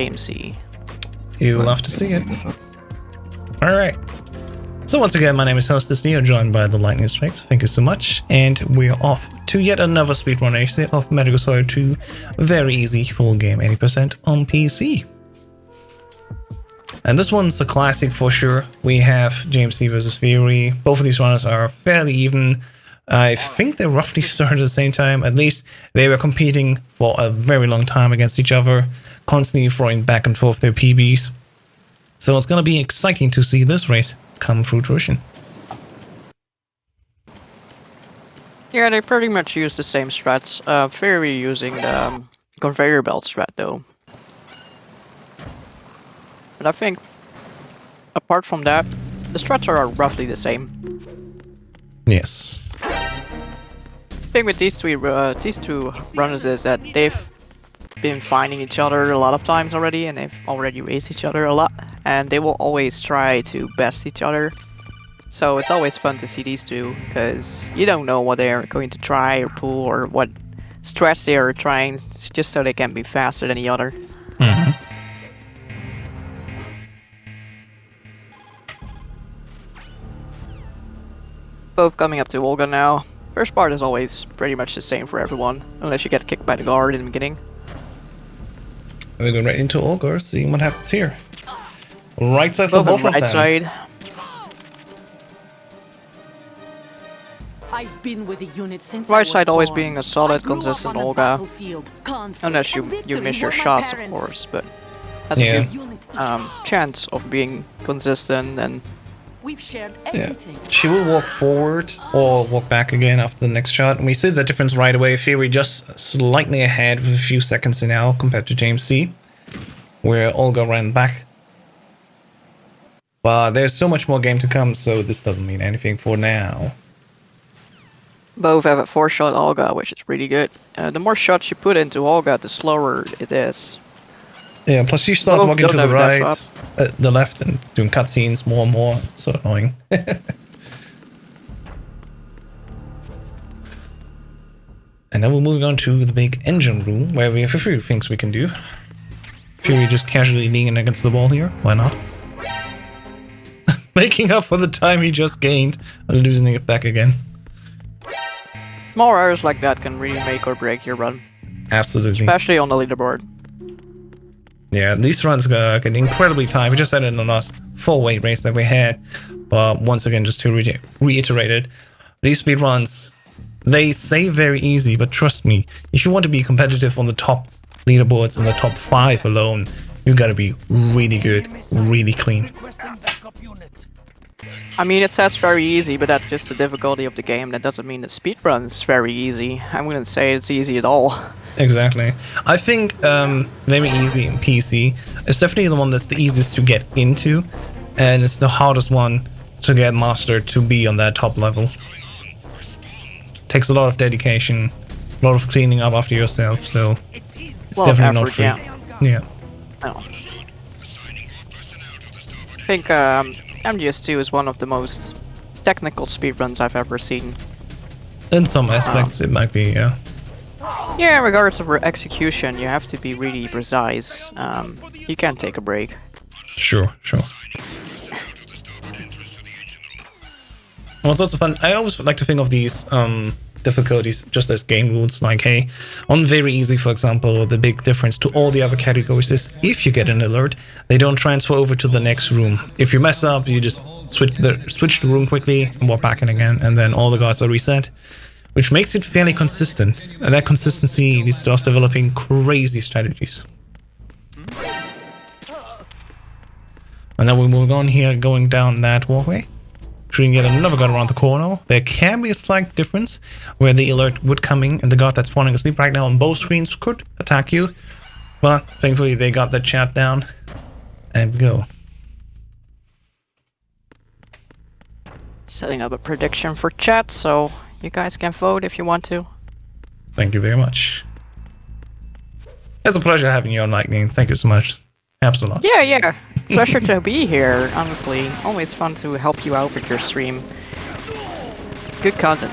JMC. You'll love to see it. Alright. So once again, my name is Hostess Neo, joined by the Lightning Strikes. Thank you so much. And we're off to yet another speedrun race of Metal Gear Solid 2. Very easy, full game, 80% on PC. And this one's a classic for sure. We have JMC versus Fury. Both of these runners are fairly even. I think they roughly started at the same time. At least they were competing for a very long time against each other, constantly throwing back and forth their PBs. So it's going to be exciting to see this race come through fruition. Yeah, they pretty much use the same strats. Fury using the conveyor belt strat though. But I think, apart from that, the strats are roughly the same. Yes. The thing with these two runners is that they've been finding each other a lot of times already, and they've already raced each other a lot, and they will always try to best each other. So it's always fun to see these two, because you don't know what they're going to try or pull or what strats they are trying, just so they can be faster than the other. Mm-hmm. Both coming up to Olga now. First part is always pretty much the same for everyone, unless you get kicked by the guard in the beginning. We're going right into Olga, seeing what happens here. Right side for both of them. Side. I've been with the unit since Right side always being a solid, consistent Olga. Unless you miss your shots, of course, but that's a good chance of being consistent and... We've shared everything. Yeah. She will walk forward or walk back again after the next shot. And we see the difference right away. Fury just slightly ahead with a few seconds now compared to JMC, where Olga ran back. But there's so much more game to come, so this doesn't mean anything for now. Both have a 4-shot Olga, which is really good. The more shots you put into Olga, the slower it is. Yeah, plus she starts walking to the right, the left, and doing cutscenes more and more. It's so annoying. And then we're moving on to the big engine room, where we have a few things we can do. Fury just casually leaning against the wall here. Why not? Making up for the time he just gained and losing it back again. Small errors like that can really make or break your run. Absolutely. Especially on the leaderboard. Yeah, these runs get incredibly tight. We just had it in the last 4-way race that we had. But once again, just to reiterate it, these speed runs, they say very easy, but trust me, if you want to be competitive on the top leaderboards in the top 5 alone, you gotta be really good, really clean. I mean, it says very easy, but that's just the difficulty of the game. That doesn't mean the speedrun is very easy. I wouldn't say it's easy at all. Exactly. I think very easy in PC is definitely the one that's the easiest to get into, and it's the hardest one to get mastered to be on that top level. Takes a lot of dedication, a lot of cleaning up after yourself, so it's definitely not free. Yeah. No. I think MGS2 is one of the most technical speedruns I've ever seen. In some aspects, it might be, yeah. Yeah, regardless of execution, you have to be really precise. You can't take a break. Sure. What's also fun, I always like to think of these difficulties just as game rules, like, hey, on very easy, for example, the big difference to all the other categories is if you get an alert, they don't transfer over to the next room. If you mess up, you just switch the room quickly and walk back in again, and then all the guards are reset, which makes it fairly consistent, and that consistency leads to us developing crazy strategies. And then we're moving on here, going down that walkway. Shooting yet another guard around the corner. There can be a slight difference where the alert would come in and the guard that's falling asleep right now on both screens could attack you. But thankfully they got the chat down. And we go. Setting up a prediction for chat, so you guys can vote if you want to. Thank you very much. It's a pleasure having you on, Lightning. Thank you so much. Helps a lot. Yeah. Pleasure to be here, honestly. Always fun to help you out with your stream. Good content.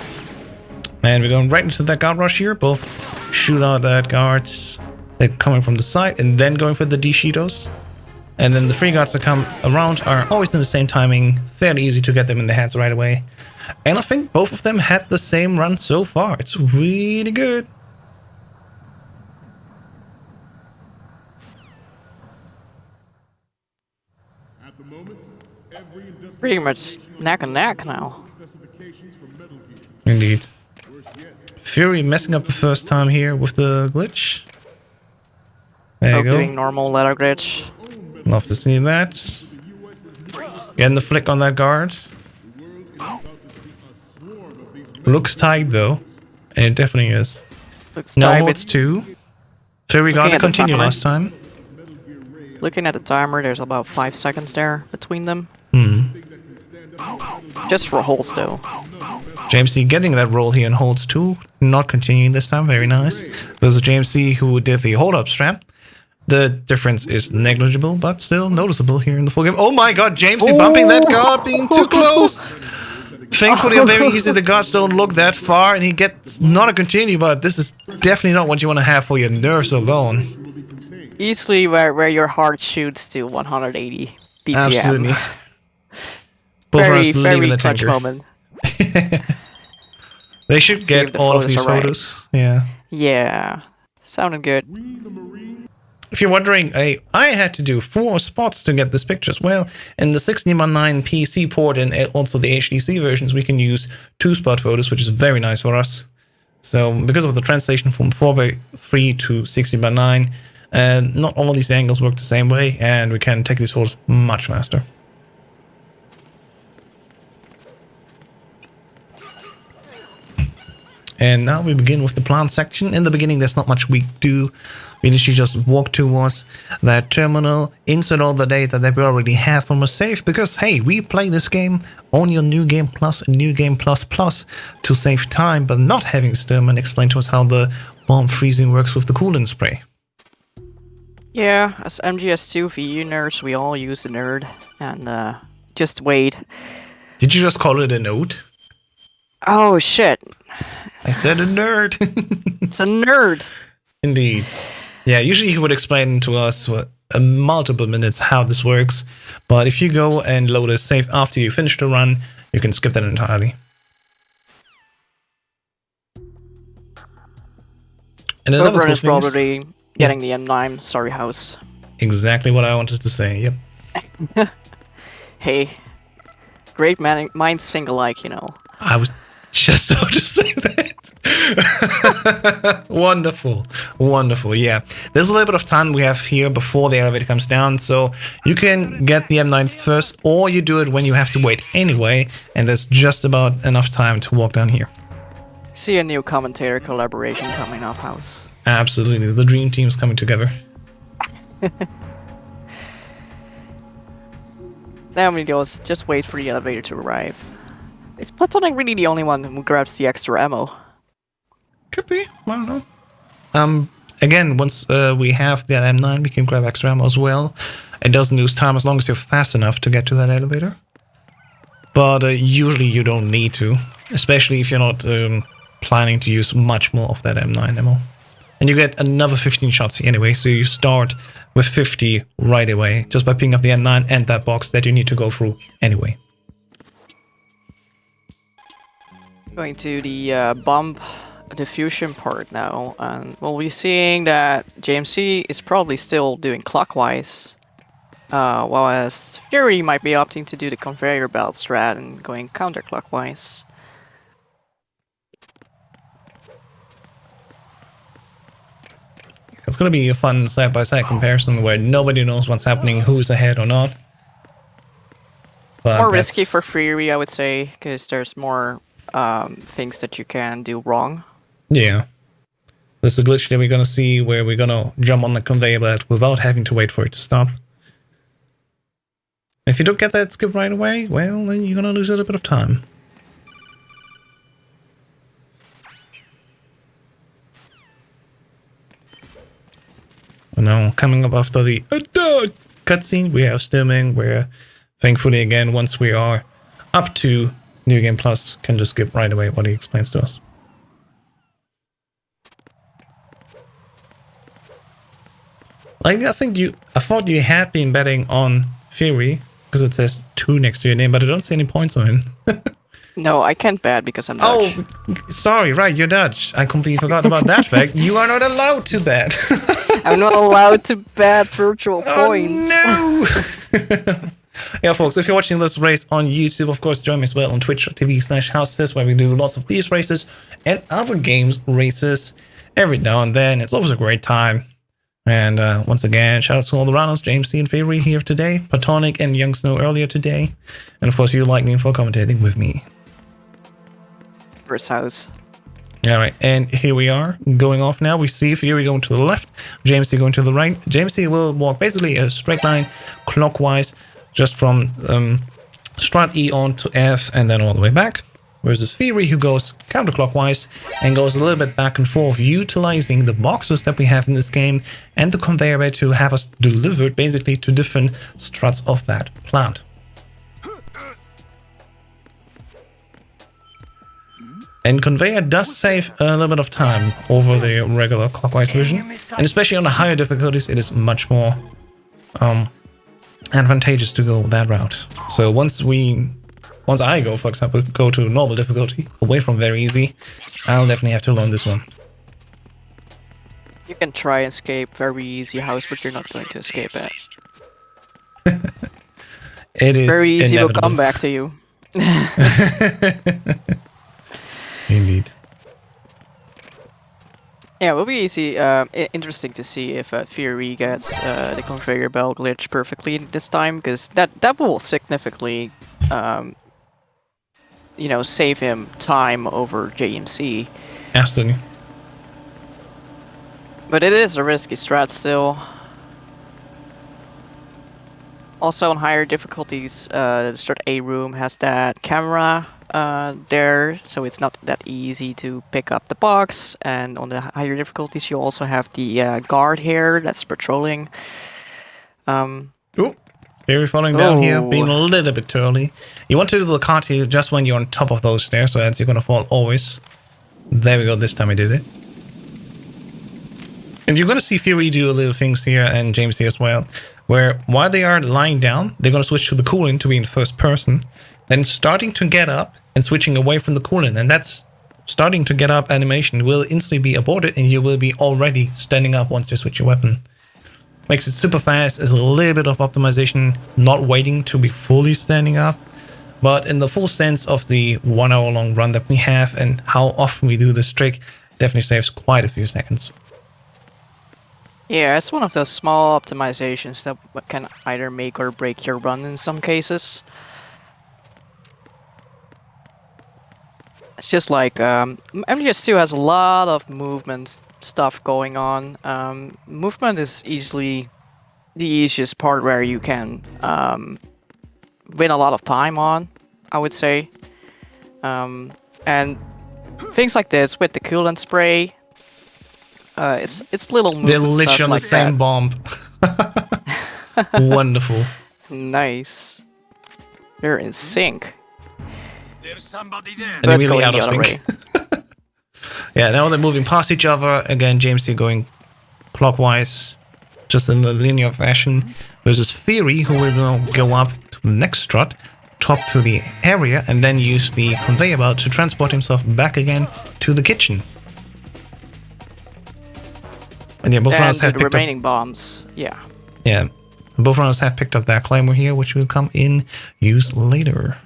And we're going right into that guard rush here. Both shoot out that guards. They're coming from the side and then going for the D-Shitos. And then the free guards that come around are always in the same timing. Fairly easy to get them in the heads right away. And I think both of them had the same run so far. It's really good. Pretty much neck and neck now. Indeed. Fury messing up the first time here with the glitch. There you go. Doing normal ladder glitch. Love to see that. Getting the flick on that guard. Looks tight though. And it definitely is. Looks No tight, holds 2. Fury got to continue last time. Looking at the timer, there's about 5 seconds there between them. Just for holds though. JMC getting that roll here in holds 2. Not continuing this time. Very nice. There's a JMC who did the hold up strat. The difference is negligible, but still noticeable here in the full game. Oh my god, JMC bumping that guard, being too close. Thankfully, very easy. The guards don't look that far, and he gets not a continue, but this is definitely not what you want to have for your nerves alone. Easily where your heart shoots to 180 BPM. Absolutely. Both Very, of us leaving very the clutch tanker. moment. They should See if get the all of photos these are right. photos. Yeah. Yeah, sounded good. If you're wondering, I had to do 4 spots to get this pictures. Well, in the 16:9 PC port and also the HDC versions, we can use 2-spot photos, which is very nice for us. So, because of the translation from 4:3 to 16:9, not all of these angles work the same way, and we can take these photos much faster. And now we begin with the plant section. In the beginning, there's not much we do. We literally just walk towards that terminal, insert all the data that we already have from a save, because, hey, we play this game only on New Game Plus and New Game Plus Plus to save time, but not having Sturman explain to us how the bomb freezing works with the coolant spray. Yeah, as MGS2 VU nerds, we all use the nerd, and just wait. Did you just call it a node? Oh shit. I said a nerd. It's a nerd. Indeed. Yeah, usually he would explain to us for multiple minutes how this works, but if you go and load a save after you finish the run, you can skip that entirely. And another Overrun cool is thing probably getting the M9 Sorry House. exactly what I wanted to say, yep. Hey, great minds think alike, you know. I was just about to say that. Wonderful, wonderful, yeah. There's a little bit of time we have here before the elevator comes down, so you can get the M9 first, or you do it when you have to wait anyway, and there's just about enough time to walk down here. See a new commentator collaboration coming up, House. Absolutely, the dream team's coming together. Then we just wait for the elevator to arrive. Is Platonic really the only one who grabs the extra ammo? Could be, I don't know. Again, once we have that M9, we can grab extra ammo as well. It doesn't lose time as long as you're fast enough to get to that elevator. But usually you don't need to, especially if you're not planning to use much more of that M9 ammo. And you get another 15 shots anyway, so you start with 50 right away, just by picking up the M9 and that box that you need to go through anyway. Going to the bomb diffusion part now, and we'll be seeing that JMC is probably still doing clockwise, whereas Fury might be opting to do the conveyor belt strat and going counterclockwise. It's going to be a fun side-by-side comparison where nobody knows what's happening, who's ahead or not. But More risky for Fury, I would say, because there's more things that you can do wrong. Yeah. There's a glitch that we're going to see where we're going to jump on the conveyor belt without having to wait for it to stop. If you don't get that skip right away, well, then you're going to lose a little bit of time. And now, coming up after the cutscene, we have Stimming, where thankfully, again, once we are up to New Game Plus, can just skip right away what he explains to us. I thought you had been betting on Fury because it says 2 next to your name, but I don't see any points on him. No, I can't bet because I'm Dutch. Oh, sorry, right, you're Dutch. I completely forgot about that fact. You are not allowed to bet. I'm not allowed to bet virtual points. Oh, no! Yeah, folks, if you're watching this race on YouTube, of course, join me as well on twitch.tv/houses, where we do lots of these races and other games races every now and then. It's always a great time. And once again, shout out to all the runners, JMC and Favory here today, Platonic and Young Snow earlier today. And of course, you, Lightning, for commentating with me. First house. All right, and here we are going off now. We see Fury going to the left, JMC going to the right. JMC will walk basically a straight line clockwise, just from strat E on to F and then all the way back. Versus Fury, who goes counterclockwise and goes a little bit back and forth, utilizing the boxes that we have in this game and the conveyor belt to have us delivered basically to different struts of that plant. And conveyor does save a little bit of time over the regular clockwise version, and especially on the higher difficulties, it is much more advantageous to go that route. So once I go, for example, go to normal difficulty, away from very easy, I'll definitely have to learn this one. You can try and escape very easy house, but you're not going to escape it. It is very easy inevitable. will come back to you. Indeed. Yeah, it will be easy, interesting to see if Fury gets the conveyor belt glitch perfectly this time, because that will significantly, you know, save him time over JMC. Absolutely. But it is a risky strat still. Also on higher difficulties, the strat A room has that camera there, so it's not that easy to pick up the box. And on the higher difficulties, you also have the guard here that's patrolling. Oh, Fury falling down here, being a little bit too early. You want to do the cart here just when you're on top of those stairs, so as you're gonna fall always. There we go, this time I did it. And you're gonna see Fury do little things here, and James here as well, where while they are lying down, they're gonna switch to the cooling to be in first person, then starting to get up and switching away from the cooling, and that's starting to get up animation will instantly be aborted, and you will be already standing up once you switch your weapon. Makes it super fast, is a little bit of optimization, not waiting to be fully standing up, but in the full sense of the 1 hour long run that we have and how often we do this trick, definitely saves quite a few seconds. Yeah, it's one of those small optimizations that can either make or break your run in some cases. It's just like MGS2 has a lot of movement stuff going on. Movement is easily the easiest part where you can win a lot of time on, I would say. And things like this with the coolant spray, it's little movement They're literally stuff on like the same bomb. Wonderful. Nice. They're in sync. There's somebody there. And But immediately going out of the other sync. way. Yeah, now they're moving past each other. Again, James here going clockwise, just in the linear fashion, versus Fury, who will now go up to the next strut, top to the area, and then use the conveyor belt to transport himself back again to the kitchen. And yeah, both And runners to have the picked remaining up. bombs, yeah. Yeah, both runners have picked up that claymore here, which will come in use later.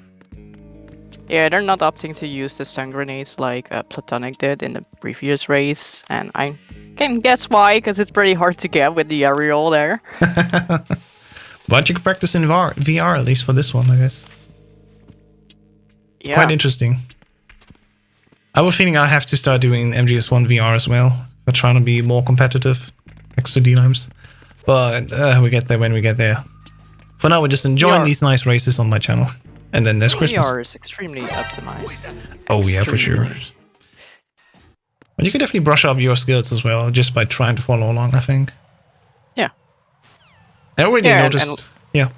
Yeah, they're not opting to use the stun grenades like Platonic did in the previous race, and I can guess why, because it's pretty hard to get with the aerial there. But you can practice in VR, at least for this one, I guess. Yeah. Quite interesting. I have a feeling I have to start doing MGS1 VR as well. We're trying to be more competitive next to D-Limes. But we get there when we get there. For now, we're just enjoying these nice races on my channel. And then there's Christmas. VR is extremely optimized. Oh yeah, for sure. Extremely. But you can definitely brush up your skills as well, just by trying to follow along, I think. Yeah. I already noticed... yeah.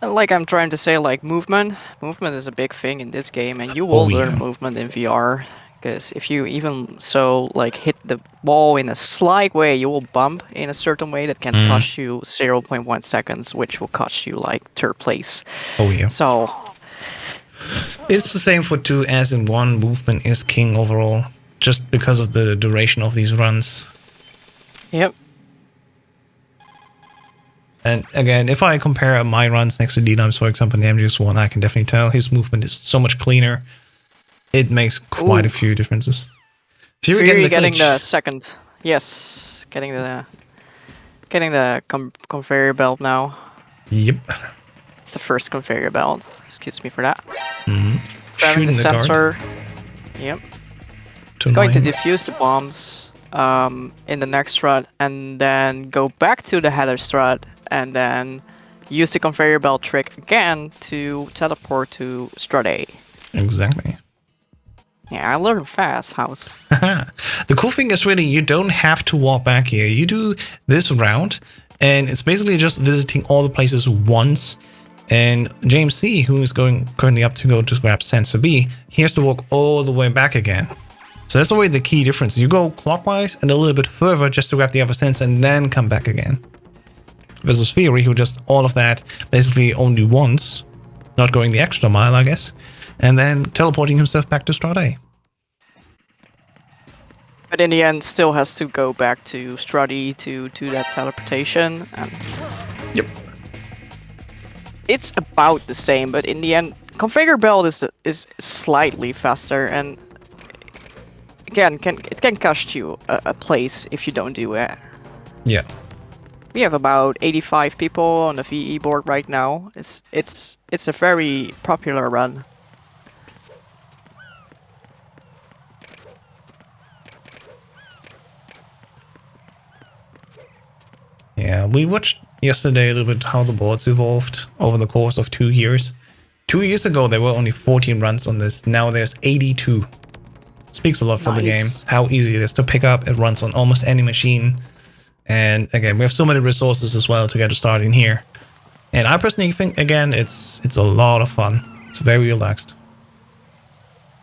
Like I'm trying to say, like movement is a big thing in this game, and you will learn movement in VR. Because if you even so like hit the ball in a slight way, you will bump in a certain way that can cost you 0.1 seconds, which will cost you like third place. Oh yeah. So It's the same for 2 as in 1. Movement is king overall, just because of the duration of these runs. yep. And again, if I compare my runs next to D-Dimes, for example, in the MGS1, I can definitely tell his movement is so much cleaner. It makes quite a few differences. Fury getting the second. Yes, getting the conveyor belt now. Yep. It's the first conveyor belt. Excuse me for that. Mm-hmm. Grabbing the sensor. Yep. It's going to defuse the bombs in the next strut, and then go back to the header strut, and then use the conveyor belt trick again to teleport to strut A. Exactly. Yeah, I learned fast, House. The cool thing is really you don't have to walk back here. You do this round, and it's basically just visiting all the places once. And JMC, who is currently up to go to grab sensor B, he has to walk all the way back again. So that's always the key difference. You go clockwise and a little bit further just to grab the other sensor and then come back again. Versus Fury, who just all of that basically only once, not going the extra mile, I guess, and then teleporting himself back to Strut A. But in the end, still has to go back to Strut E to do that teleportation. And yep. It's about the same, but in the end, conveyor belt is slightly faster, and again, it can cost you a place if you don't do it. Yeah. We have about 85 people on the VE board right now. It's a very popular run. Yeah, we watched yesterday a little bit how the boards evolved over the course of 2 years. 2 years ago, there were only 14 runs on this. Now there's 82. Speaks a lot for the game. How easy it is to pick up. It runs on almost any machine. And again, we have so many resources as well to get started in here. And I personally think, again, it's a lot of fun. It's very relaxed.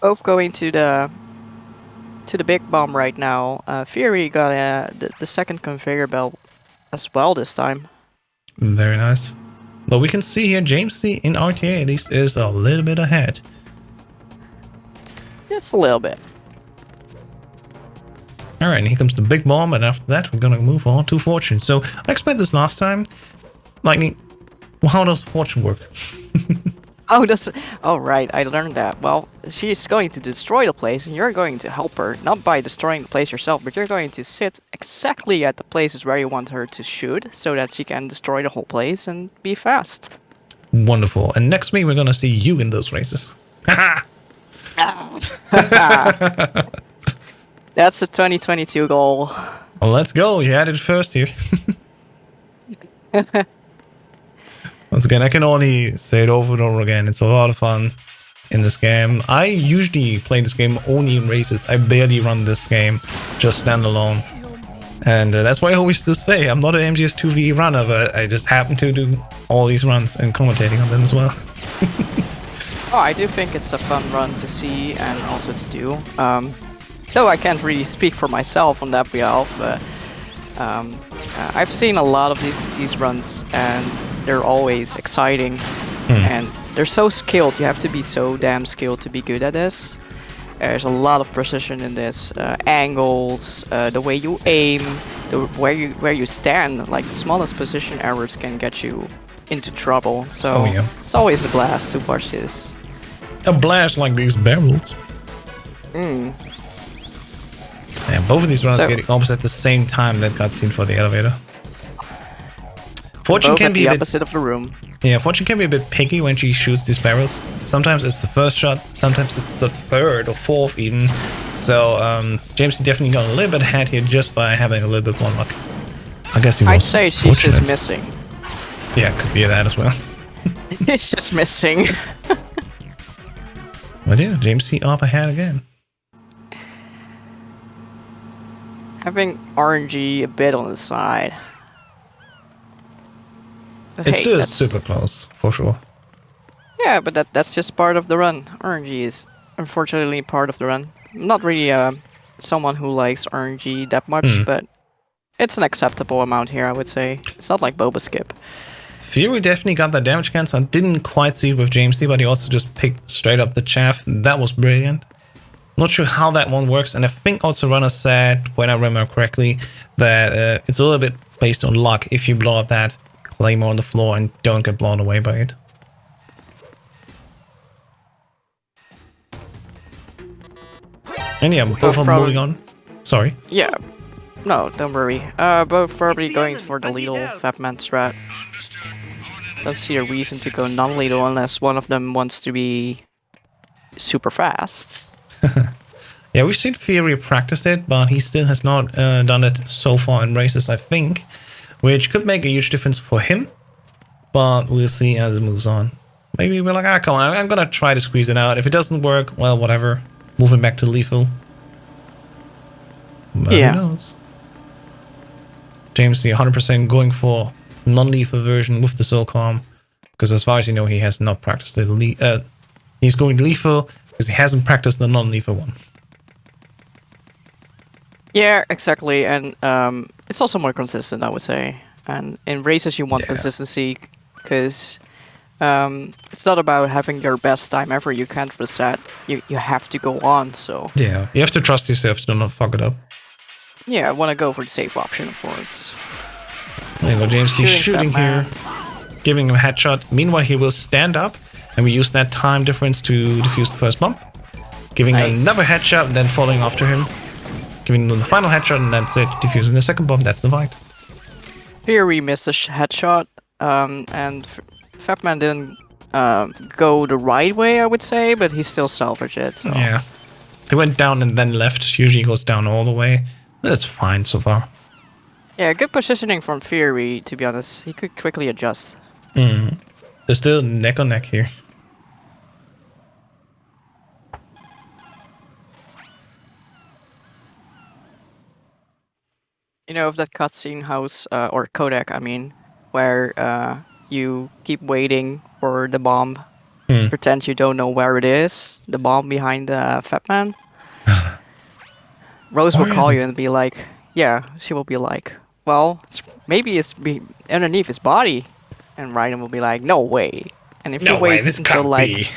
Both going to the big bomb right now. Fury got the second conveyor belt as well this time. Very nice. But we can see here JMC in RTA at least is a little bit ahead. Just a little bit. Alright, and here comes the big bomb, and after that we're gonna move on to Fortune. So I explained this last time. Like, how does Fortune work? Oh, right, I learned that. Well, she's going to destroy the place, and you're going to help her, not by destroying the place yourself, but you're going to sit exactly at the places where you want her to shoot, so that she can destroy the whole place and be fast. Wonderful. And next week we're gonna see you in those races. Haha! That's the 2022 goal. Well, let's go. You had it first here. Once again, I can only say it over and over again. It's a lot of fun in this game. I usually play this game only in races. I barely run this game just standalone. And that's why I always just say I'm not an MGS2 VE runner, but I just happen to do all these runs and commentating on them as well. Oh, I do think it's a fun run to see and also to do. Though I can't really speak for myself on that behalf, but I've seen a lot of these runs, and they're always exciting, and they're so skilled. You have to be so damn skilled to be good at this. There's a lot of precision in this, angles, the way you aim, where you stand. Like the smallest position errors can get you into trouble. So It's always a blast to watch this. A blast like these barrels. Yeah, both of these runs getting almost at the same time that cutscene for the elevator. Fortune can be the opposite of the room. Yeah, Fortune can be a bit picky when she shoots these barrels. Sometimes it's the first shot, sometimes it's the third or fourth even. So JMC definitely got a little bit ahead here just by having a little bit more luck. I guess he was I'd say she's just missing. Yeah, could be that as well. It's just missing. But yeah, JMC up ahead again. Having RNG a bit on the side. But It's hey, still super close, for sure. Yeah, but that's just part of the run. RNG is unfortunately part of the run. I'm not really someone who likes RNG that much, but it's an acceptable amount here, I would say. It's not like Boba Skip. Fury definitely got that damage cancel. I didn't quite see it with JMC, but he also just picked straight up the chaff. That was brilliant. Not sure how that one works, and I think also Runner said, when I remember correctly, that it's a little bit based on luck if you blow up that Claymore on the floor and don't get blown away by it. And yeah, both are moving on. Sorry. Yeah. No, don't worry. Both probably going for the lethal Fatman strat. Don't see a reason to go non-lethal unless one of them wants to be super fast. Yeah, we've seen Fury practice it, but he still has not done it so far in races, I think, which could make a huge difference for him, but we'll see as it moves on. Maybe we're like, ah, come on, I'm gonna try to squeeze it out. If it doesn't work, well, whatever. Moving back to lethal. But yeah. Who knows? JMC 100% going for non-lethal version with the Soul Calm, because as far as you know, he has not practiced the he's going lethal because he hasn't practiced the non-lethal one. Yeah, exactly, and it's also more consistent, I would say. And in races, you want consistency, because it's not about having your best time ever. You can't reset. You have to go on. So yeah, you have to trust yourself to not fuck it up. Yeah, I want to go for the safe option, of course. There you go, James. He's shooting here, giving him a headshot. Meanwhile, he will stand up, and we use that time difference to defuse the first bomb. Giving another headshot, and then following after him. Giving them the final headshot, and that's it. Defusing the second bomb, that's the fight. Here we missed a headshot, and Fatman didn't go the right way, I would say, but he still salvaged it. So. Yeah. He went down and then left. Usually he goes down all the way. That's fine so far. Yeah, good positioning from Fury, to be honest. He could quickly adjust. They're still neck on neck here. You know, of that cutscene house, or codec, I mean, where you keep waiting for the bomb, pretend you don't know where it is, the bomb behind the Fatman. Rose will call you and be like, yeah, she will be like, well, maybe it's underneath his body. And Ryan will be like, no way. And if you wait until like,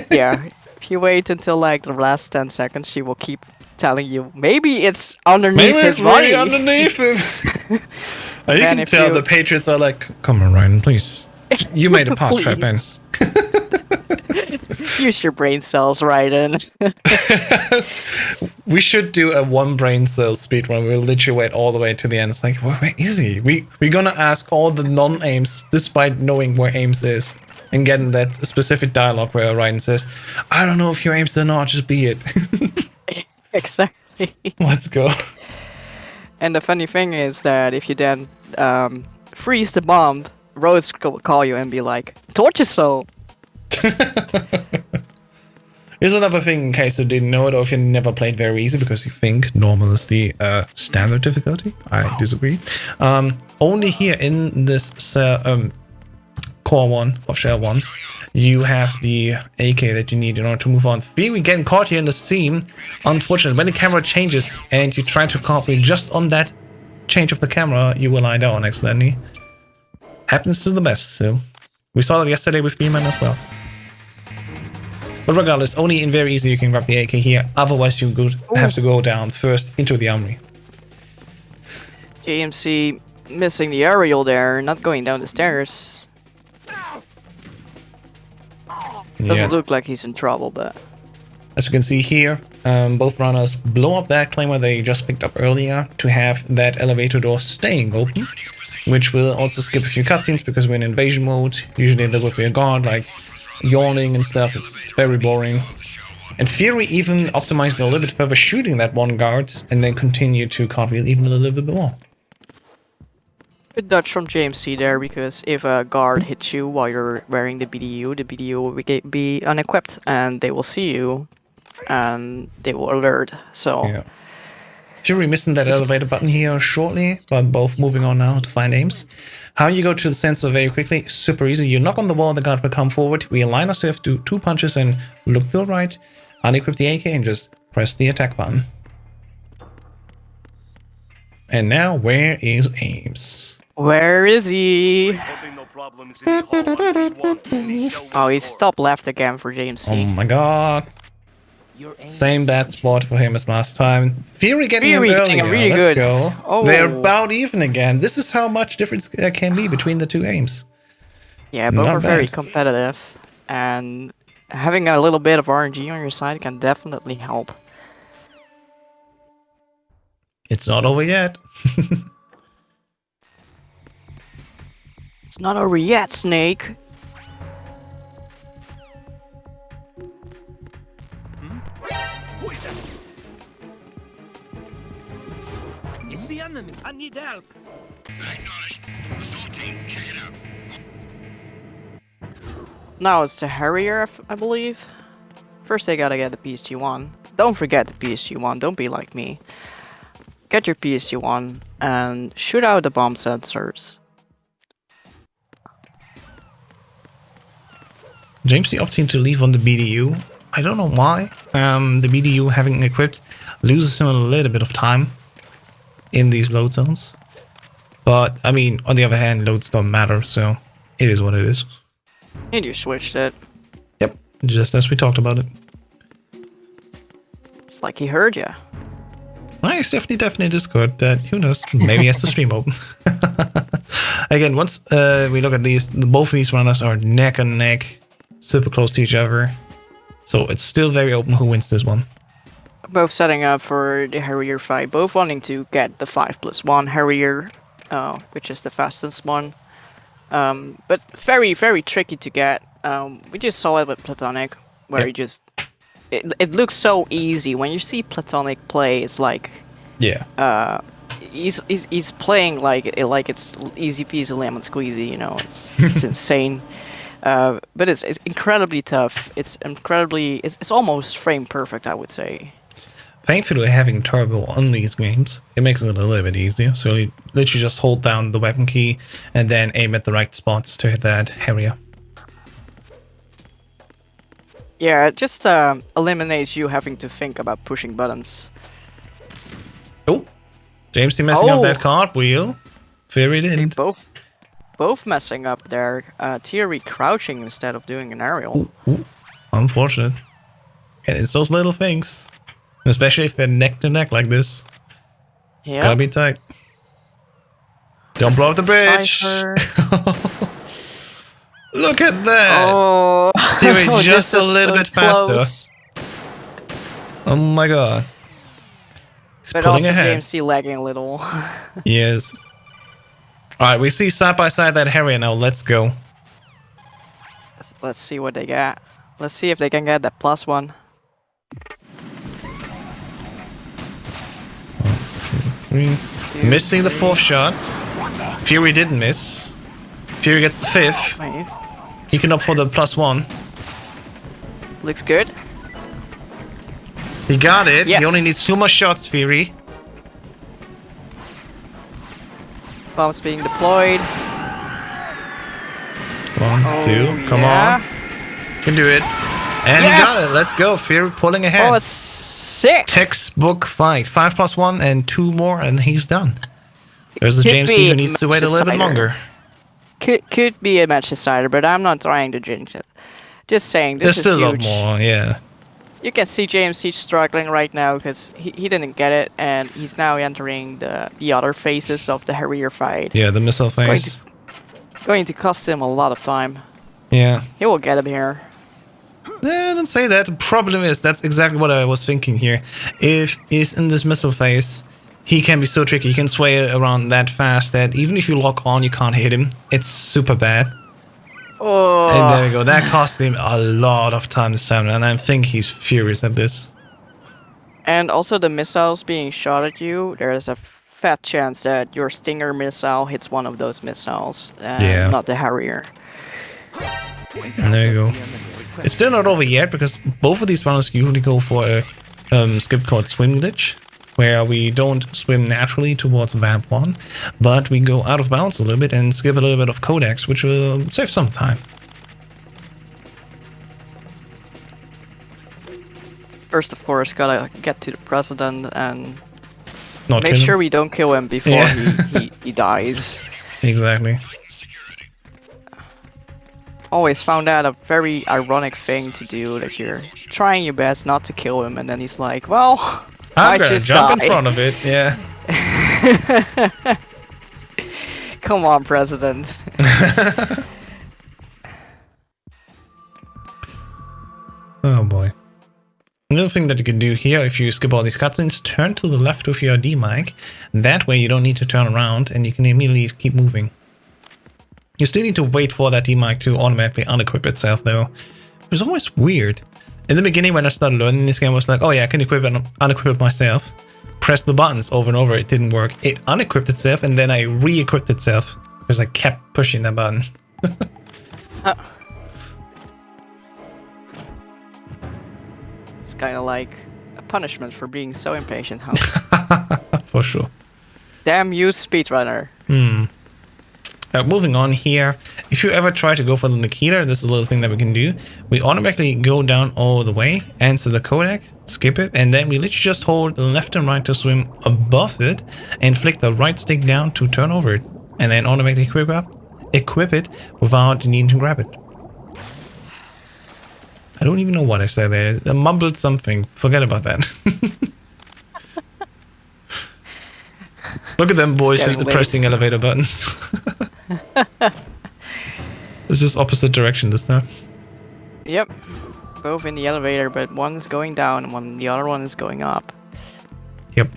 yeah, if you wait until like the last 10 seconds, she will keep telling you, maybe it's underneath his body. Maybe underneath him. You can tell the Patriots are like, come on, Ryan, please. You made a pass, Fatman. Use your brain cells, Ryan. We should do a one brain cell speedrun. We'll literally wait all the way to the end. It's like, where is he? We're gonna ask all the non-aims, despite knowing where aims is, and getting that specific dialogue where Ryan says, I don't know if your aims or not, just be it. Exactly. Let's go. And the funny thing is that if you then freeze the bomb, Rose will call you and be like, torch yourself. Here's another thing in case you didn't know it or if you never played very easy because you think normal is the standard difficulty. I disagree. Only here in this core 1 of shell 1 you have the AK that you need in order to move on. We're getting caught here in the seam. Unfortunately, when the camera changes and you try to copy just on that change of the camera, you will lie down accidentally. Happens to the best, so we saw that yesterday with B-Man as well. But regardless, only in very easy you can grab the AK here, otherwise you would have to go down first into the armory. JMC missing the aerial there, not going down the stairs. Doesn't look like he's in trouble, but... As you can see here, both runners blow up that claimer they just picked up earlier to have that elevator door staying open, which will also skip a few cutscenes because we're in invasion mode. Usually there would be a guard like yawning and stuff. It's very boring. And Fury even optimized a little bit further, shooting that one guard and then continue to cartwheel even a little bit more. Good dodge from JMC there, because if a guard hits you while you're wearing the BDU will be unequipped and they will see you and they will alert. So yeah. Fury missing that elevator button here shortly, but both moving on now to find aims. How you go to the sensor very quickly, super easy. You knock on the wall, the guard will come forward. We align ourselves to 2 punches and look to the right, unequip the AK and just Press the attack button. And now, where is Ames? Where is he? Reporting no problems in the hall on B1. Any shell will Oh, he report. stopped left again for Oh JMC. my god. Same bad spot for him as last time. Fury getting him Fury getting earlier. him really Let's good. go. Oh. They're about even again. This is how much difference there can be between the two Ames. Yeah, both Not are very bad. competitive, and having a little bit of RNG on your side can definitely help. It's not over yet. It's not over yet, Snake. Who is that? It's the enemy. I need help. Now it's the Harrier, I believe. First they gotta get the PSG-1. Don't forget the PSG-1, don't be like me. Get your PSG-1 and shoot out the bomb sensors. JMC opting to leave on the BDU. I don't know why. The BDU having equipped loses him a little bit of time in these load zones. But, I mean, on the other hand, loads don't matter, so it is what it is. And you switched it. Yep, just as we talked about it. It's like he heard ya. Nice, definitely Discord. That who knows? Maybe he has the stream open. Again, once we look at these, both of these runners are neck and neck, super close to each other. So it's still very open who wins this one. Both setting up for the Harrier fight, both wanting to get the 5+1 Harrier, which is the fastest one. But very tricky to get. We just saw it with Platonic, where Yep. he just... It looks so easy. When you see Platonic play, it's like... Yeah. He's playing like it's easy peasy lemon squeezy, you know, it's insane. But it's incredibly tough. It's almost frame perfect, I would say. Thankfully, having turbo on these games, it makes it a little bit easier. So you literally just hold down the weapon key and then aim at the right spots to hit that area. Yeah, it just eliminates you having to think about pushing buttons. Oh, JMC messing up Oh. that cartwheel. Very They didn't. both messing up there. Thierry crouching instead of doing an aerial. Ooh, unfortunate. And it's those little things. Especially if they're neck to neck like this. It's gotta be tight. Don't blow up the bridge. Cypher. Look at that. Oh, Thierry oh, just this a is little so bit faster. close. Oh my god. He's But pulling also ahead. JMC lagging a little. Yes. Alright, we see side by side that Harrier now. Let's go. Let's see what they got. Let's see if they can get that +1. 1, 2, 3. Missing the 4th shot. Fury didn't miss. Fury gets the 5th. Wait, He can opt for the +1. looks good. He got it. Yes. He only needs 2 more shots, Fury. Bombs being deployed. 1, 2. Come on. Can do it. And he got Yes! it. Let's go. Fury pulling ahead. Oh, it's sick. Textbook fight. 5+1 and 2 more and he's done. There's the Could JMC be who needs to wait a little bit match longer. Could be a match decider, but I'm not trying to jinx it. Just saying, this There's is still a lot huge. more, yeah. You can see JMC struggling right now because he didn't get it, and he's now entering the other phases of the Harrier fight. Yeah, the missile going phase. Going to cost him a lot of time. Yeah. He will get him here. Don't say that. The problem is, that's exactly what I was thinking here. If he's in this missile phase, he can be so tricky. He can sway around that fast that even if you lock on, you can't hit him. It's super bad. Oh, And there we go. That cost him a lot of time this time, and I think he's furious at this. and also the missiles being shot at you, there is a fat chance that your Stinger missile hits one of those missiles, and Yeah. not the Harrier. And there you go. It's still not over yet, because both of these runners usually go for a skip called swim glitch, where we don't swim naturally towards Vamp 1, but we go out of bounds a little bit and skip a little bit of codex, which will save some time. First, of course, gotta get to the president and Not make kill sure him. we don't kill him before Yeah. he dies. Exactly. Always found that a very ironic thing to do, that you're trying your best not to kill him, and then he's like, well, I'm I gonna just jump in die. front of it. Yeah. Come on, president. Oh boy. Another thing that you can do here, if you skip all these cutscenes, turn to the left with your D-mic. That way you don't need to turn around and you can immediately keep moving. You still need to wait for that D-mic to automatically unequip itself though. It was always weird. In the beginning when I started learning this game, I was like, oh yeah, I can equip and unequip it myself. Press the buttons over and over, it didn't work. It unequipped itself and then I re-equipped itself. Because I kept pushing that button. It's kind of like a punishment for being so impatient, huh? For sure. Damn you, speedrunner. Moving on here, if you ever try to go for the Nikita, this is a little thing that we can do. We automatically go down all the way, answer the codec, skip it, and then we literally just hold left and right to swim above it, and flick the right stick down to turn over it, and then automatically equip it without needing to grab it. I don't even know what I said there. I mumbled something. Forget about that. Look at them boys pressing elevator buttons. It's just opposite direction this time. Yep. Both in the elevator, but one is going down and the other one is going up. Yep.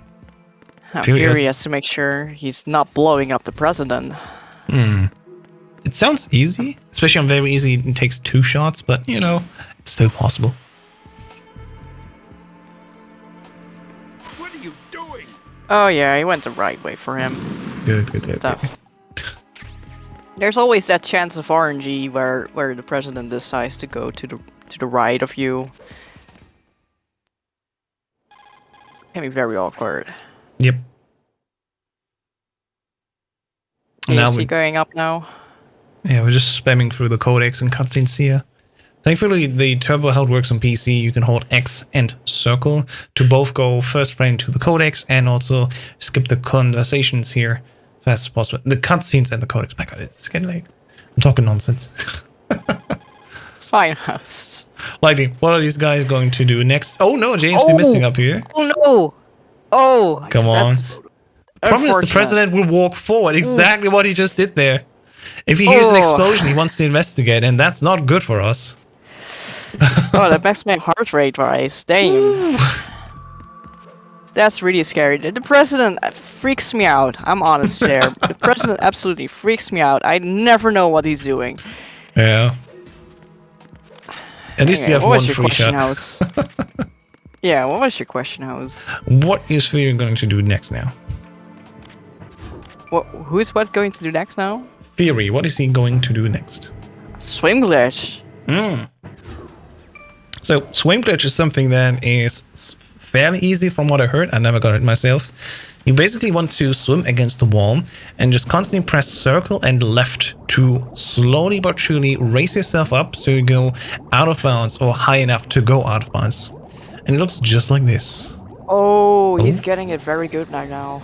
Fury has to make sure he's not blowing up the president. It sounds easy, especially on very easy. It takes 2 shots, but you know, it's still possible. What are you doing? Oh yeah, he went the right way for him. Good Stuff. There's always that chance of RNG where the president decides to go to the right of you. Can be very awkward. Yep. Now JMC going up now. Yeah, we're just spamming through the codecs and cutscenes here. Thankfully, the turbo held works on PC. You can hold X and circle to both go first frame to the codecs and also skip the conversations here fast as possible. The cutscenes and the codecs. My god, it's getting late. I'm talking nonsense. It's fine, house. Lightning, what are these guys going to do next? Oh no, JMC missing up here. Oh no! Oh! Come on. Promise the unfortunate. president will walk forward. Exactly what he just did there. If he hears an explosion, he wants to investigate, and that's not good for us. Oh, that makes my heart rate rise. Damn. That's really scary. The president freaks me out. I'm honest there. The president absolutely freaks me out. I never know what he's doing. Yeah. At least you have one free shot. House? Yeah, what was your question, House? What is Fury going to do next now? Who's going to do next now? Fury, what is he going to do next? Swim glitch. So, swim glitch is something that is fairly easy from what I heard. I never got it myself. You basically want to swim against the wall and just constantly press circle and left to slowly but surely raise yourself up so you go out of bounds or high enough to go out of bounds. And it looks just like this. Oh, he's getting it very good right now.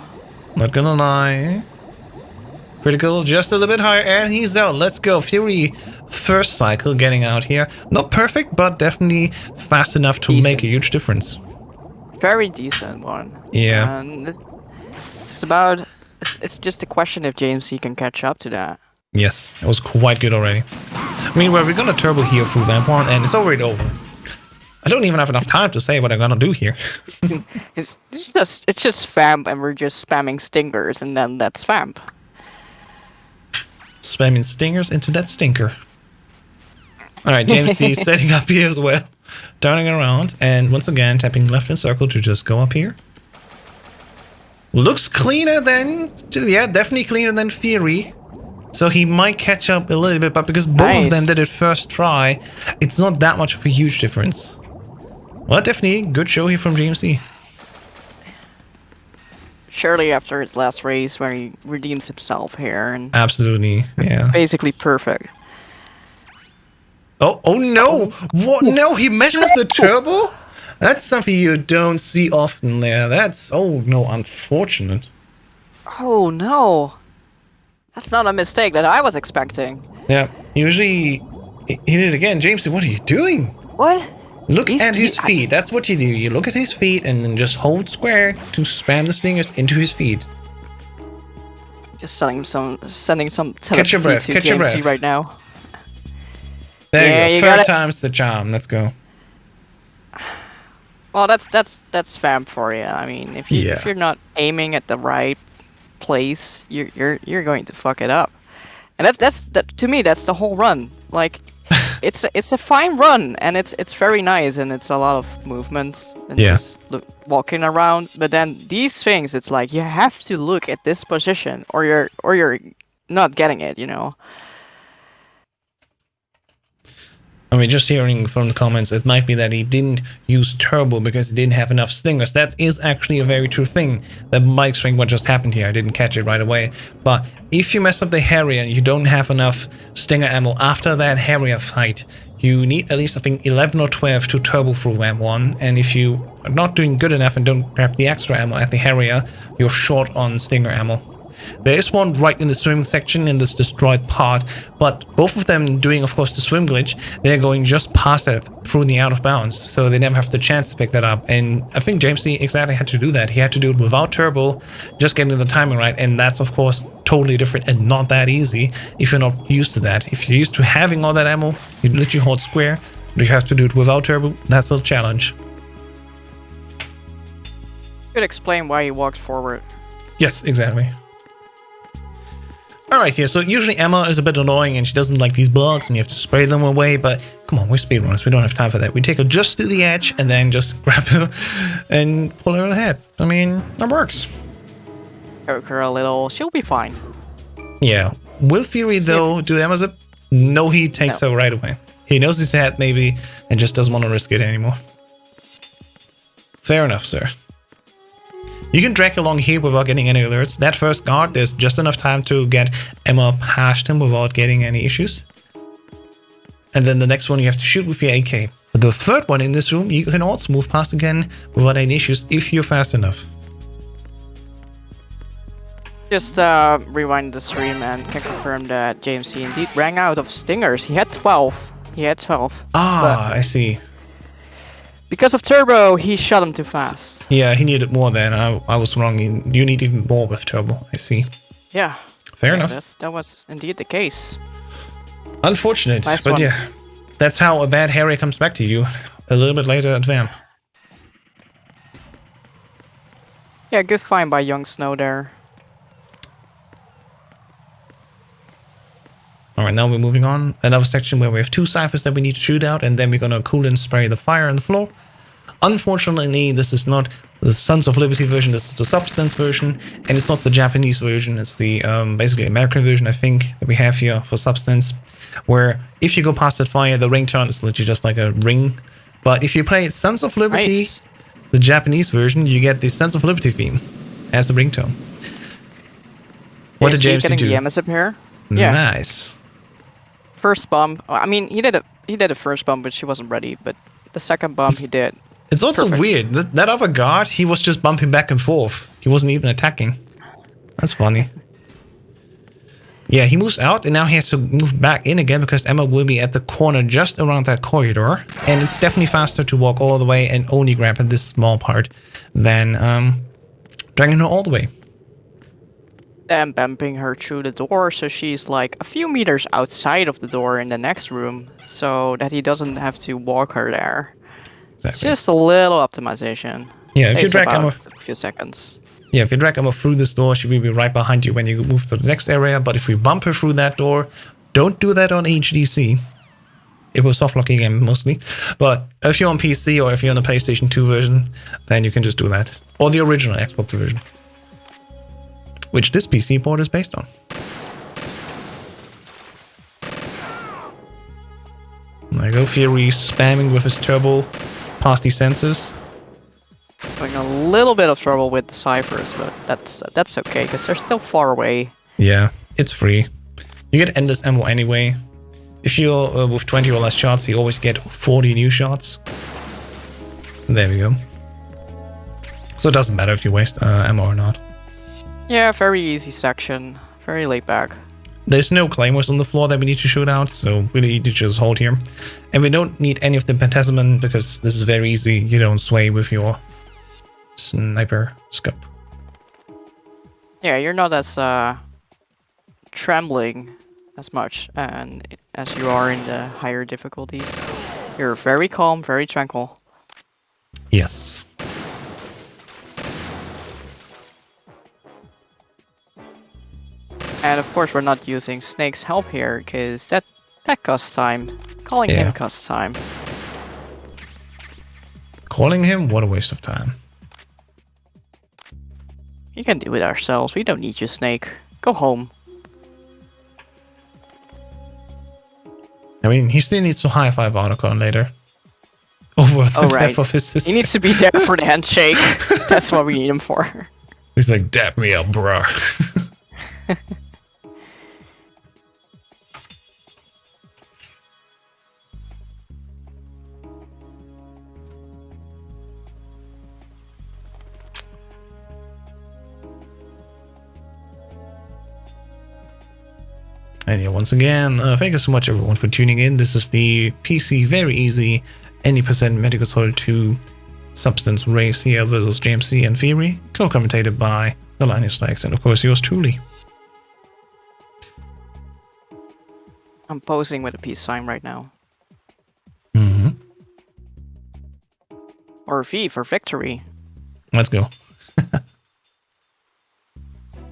Not gonna lie. Critical, just a little bit higher, and he's out. Let's go. Fury, first cycle, getting out here. Not perfect, but definitely fast enough to make a huge difference. Very decent one. Yeah. And it's just a question if JMC can catch up to that. Yes, it was quite good already. Meanwhile, we're gonna turbo here through that one, and it's already over. I don't even have enough time to say what I'm gonna do here. It's just vamp, and we're just spamming stingers, and then that's vamp. Spamming stingers into that stinker. Alright, JMC setting up here as well. Turning around, and once again, tapping left in circle to just go up here. Looks cleaner than... Yeah, definitely cleaner than Fury. So he might catch up a little bit, but because both of them did it first try, it's not that much of a huge difference. Well, definitely good show here from JMC. Surely after his last race where he redeems himself here and Absolutely, yeah. basically perfect. Oh no! What? No, he messed with the turbo? That's something you don't see often there. That's, oh no, unfortunate. Oh no. That's not a mistake that I was expecting. Yeah, usually he did it again. JMC, what are you doing? What? Look at his feet. That's what you do. You look at his feet and then just hold square to spam the stingers into his feet. Just sending some Catch your telepathy breath. to Catch your JMC breath. right now. There Yeah, you you go. got Third it. time's the charm. Let's go. Well, that's spam for you. I mean, if you're not aiming at the right place, you're going to fuck it up. And that's to me that's the whole run. Like, it's a fine run and it's very nice and it's a lot of movements and just walking around. But then these things, it's like you have to look at this position or you're not getting it. You know. I mean, just hearing from the comments, it might be that he didn't use turbo because he didn't have enough stingers. That is actually a very true thing. That might explain what just happened here. I didn't catch it right away. But if you mess up the Harrier and you don't have enough stinger ammo after that Harrier fight, you need at least, I think, 11 or 12 to turbo through M1. And if you are not doing good enough and don't grab the extra ammo at the Harrier, you're short on stinger ammo. There is one right in the swim section in this destroyed part, but both of them doing, of course, the swim glitch, they're going just past that through the out of bounds, so they never have the chance to pick that up. And I think JMC exactly had to do that. He had to do it without turbo, just getting the timing right, and that's, of course, totally different and not that easy if you're not used to that. If you're used to having all that ammo, you literally hold square, but you have to do it without turbo. That's a challenge. Could explain why he walked forward. Yes, exactly. Alright, here, so usually Emma is a bit annoying and she doesn't like these bugs and you have to spray them away, but come on, we're speedrunners, we don't have time for that. We take her just to the edge and then just grab her and pull her ahead. I mean, that works. Poke her a little, she'll be fine. Yeah. Will Fury, though, do Emma zip? No, he takes her right away. He knows he's ahead, maybe, and just doesn't want to risk it anymore. Fair enough, sir. You can drag along here without getting any alerts. That first guard, there's just enough time to get Emma past him without getting any issues. And then the next one you have to shoot with your AK. The third one in this room, you can also move past again without any issues if you're fast enough. Just rewind the stream and can confirm that JMC indeed ran out of stingers. He had 12. Ah, I see. Because of turbo, he shot him too fast. Yeah, he needed more then. I was wrong. You need even more with turbo. I see. Yeah. Fair enough. That was indeed the case. Unfortunate, Nice but one. yeah. That's how a bad Harry comes back to you. A little bit later at Vamp. Yeah, good find by Young Snow there. Alright, now we're moving on. Another section where we have two ciphers that we need to shoot out, and then we're gonna cool and spray the fire on the floor. Unfortunately, this is not the Sons of Liberty version, this is the Substance version, and it's not the Japanese version, it's the basically American version, I think, that we have here for Substance, where if you go past that fire, the ringtone is literally just like a ring. But if you play Sons of Liberty, Nice. the Japanese version, you get the Sons of Liberty theme as a ringtone. What did JMC JMC getting do? the MSIP here? Yeah. Nice. First bomb. I mean, he did a first bomb, but she wasn't ready. But the second bomb he did. It's also Perfect. weird. That other guard, he was just bumping back and forth. He wasn't even attacking. That's funny. Yeah, he moves out and now he has to move back in again because Emma will be at the corner just around that corridor. And it's definitely faster to walk all the way and only grab at this small part than dragging her all the way. And bumping her through the door, so she's like a few meters outside of the door in the next room, so that he doesn't have to walk her there. It's Exactly. just a little optimization. Yeah, if you Saves drag about Emma, a few seconds. yeah, if you drag Emma through this door, she will be right behind you when you move to the next area. But if we bump her through that door, don't do that on HDC. It will softlock again mostly. But if you're on PC or if you're on the PlayStation 2 version, then you can just do that. Or the original Xbox version, which this PC port is based on. There you go, Fury spamming with his turbo past these sensors. Having a little bit of trouble with the ciphers, but that's okay because they're still far away. Yeah, it's free. You get endless ammo anyway. If you're with 20 or less shots, you always get 40 new shots. There we go. So it doesn't matter if you waste ammo or not. Yeah, very easy section. Very laid back. There's no claymores on the floor that we need to shoot out, so we need to just hold here. And we don't need any of the pentasement because this is very easy. You don't sway with your sniper scope. Yeah, you're not as trembling as much and as you are in the higher difficulties. You're very calm, very tranquil. Yes. And of course we're not using Snake's help here, because that costs time. Calling Yeah. him costs time. Calling him? What a waste of time. You can do it ourselves, we don't need you, Snake. Go home. I mean, he still needs to high-five Otacon later. Over the Oh, death right. of his sister. He needs to be there for the handshake. That's what we need him for. He's like, dap me up, bro. And yeah, once again, thank you so much everyone for tuning in. This is the PC Very Easy Any Percent Medical Solid 2 Substance Race here versus JMC and Fury, co-commentated by the Linus Likes and of course yours truly. I'm posing with a peace sign right now. Mm-hmm. Or V for victory. Let's go.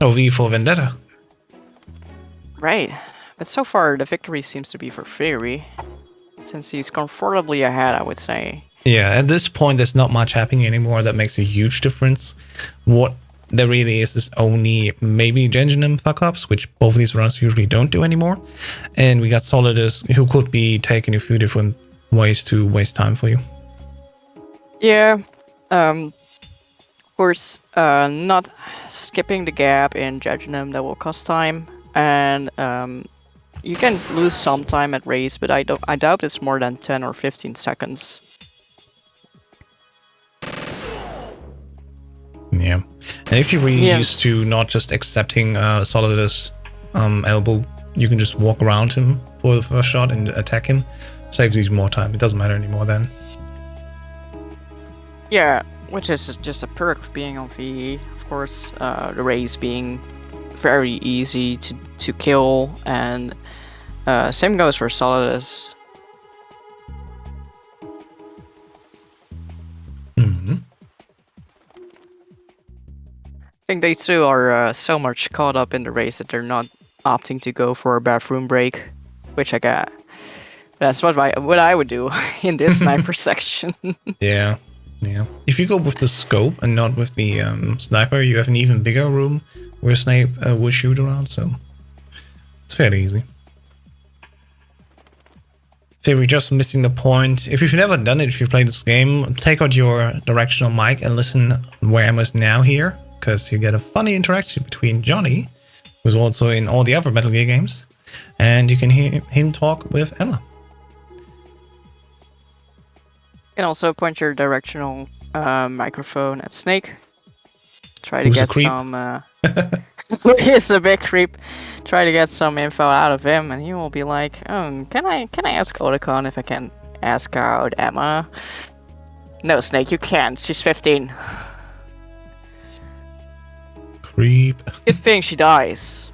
Oh, V for Vendetta. Right. But so far the victory seems to be for Fury. Since he's comfortably ahead, I would say. Yeah, at this point there's not much happening anymore that makes a huge difference. What there really is only maybe Genginum fuck-ups, which both of these runs usually don't do anymore. And we got Solidus, who could be taking a few different ways to waste time for you. Yeah. Of course, not skipping the gap in Judgmenum, that will cost time. And you can lose some time at race, but I doubt it's more than 10 or 15 seconds. Yeah, and if you're really used to not just accepting Solidus elbow, you can just walk around him for the first shot and attack him. Saves you more time. It doesn't matter anymore then. Yeah, which is just a perk of being on VE. Of course, the race being very easy to kill, and same goes for Solidus. Mm-hmm. I think they two are so much caught up in the race that they're not opting to go for a bathroom break, which I get. That's what I would do in this sniper section. Yeah, yeah. If you go with the scope and not with the sniper, you have an even bigger room where a snipe would shoot around, so it's fairly easy. If we're just missing the point, if you've never done it, if you played this game, take out your directional mic and listen where Emma's now here, because you get a funny interaction between Johnny, who's also in all the other Metal Gear games, and you can hear him talk with Emma. You can also point your directional microphone at Snake. Try to Who's a get creep? some... He's a big creep. Try to get some info out of him, and he will be like, can I ask Otacon if I can ask out Emma? No, Snake, you can't. She's 15. Creep. Good thing she dies.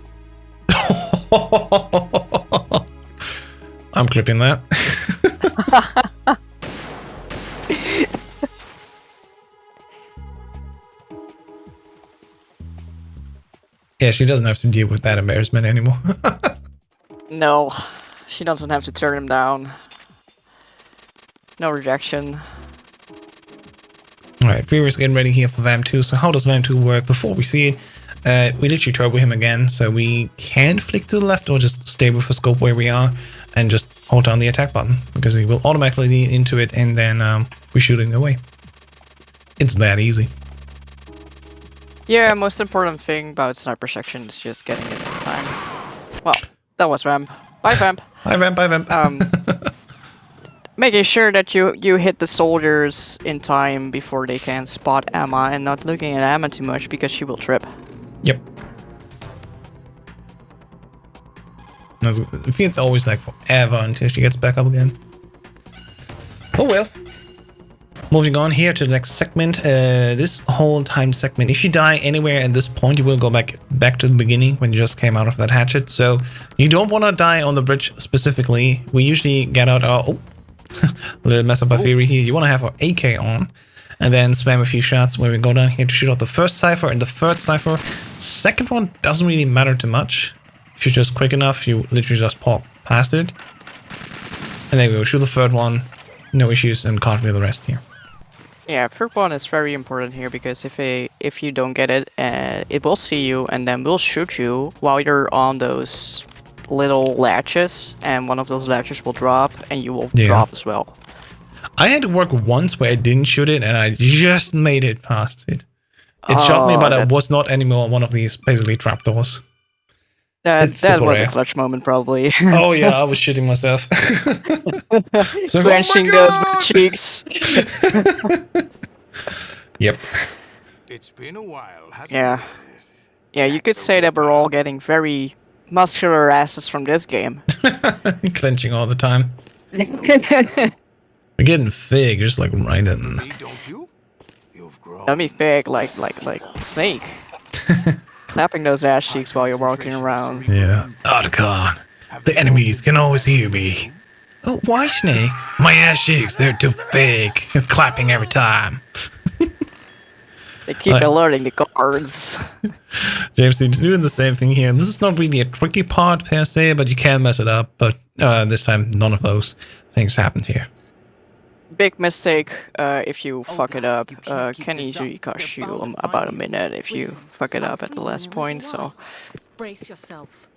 I'm clipping that. Yeah, she doesn't have to deal with that embarrassment anymore. No, she doesn't have to turn him down. No rejection. Alright, Fury's getting ready here for VAM 2. So how does VAM 2 work? Before we see it, we literally turbo him again, so we can flick to the left or just stay with the scope where we are and just hold down the attack button, because he will automatically lean into it and then we're shooting away. It's that easy. Yeah, most important thing about sniper section is just getting it in time. Well, that was Vamp. Bye, Vamp. Hi, Vamp, bye, Vamp. Making sure that you hit the soldiers in time before they can spot Emma, and not looking at Emma too much because she will trip. Yep. It feels always like forever until she gets back up again. Oh well. Moving on here to the next segment. This whole time segment, if you die anywhere at this point, you will go back to the beginning when you just came out of that hatchet. So you don't want to die on the bridge specifically. We usually get out our... Oh, a little mess up our theory here. You want to have our AK on and then spam a few shots when we go down here to shoot out the first cipher and the third cipher. Second one doesn't really matter too much. If you're just quick enough, you literally just pop past it. And then we will shoot the third one. No issues, and can't do the rest here. Yeah, third one is very important here because if you don't get it, it will see you and then will shoot you while you're on those little latches, and one of those latches will drop and you will drop as well. I had to work once where I didn't shoot it and I just made it past it. It shot me, but it was not anymore one of these basically trapdoors. That was a clutch moment, probably. Oh yeah, I was shitting myself. So, clenching those cheeks. Yep. It's been a while, hasn't Yeah. it? Yeah, you could say that we're all getting very muscular asses from this game. Clenching all the time. We're getting thick, just like riding. Don't you? You've grown. Let me fake like Snake. Clapping those ass cheeks while you're walking around. Yeah. Oh god. The enemies can always hear me. Oh, why, Snake? My ass cheeks, they're too thick. You're clapping every time. They keep alerting the guards. JMC doing the same thing here. This is not really a tricky part per se, but you can mess it up. But this time, none of those things happened here. Big mistake if you fuck it up. Can easily cost you about a minute if you fuck it up at the last point, so... Brace yourself.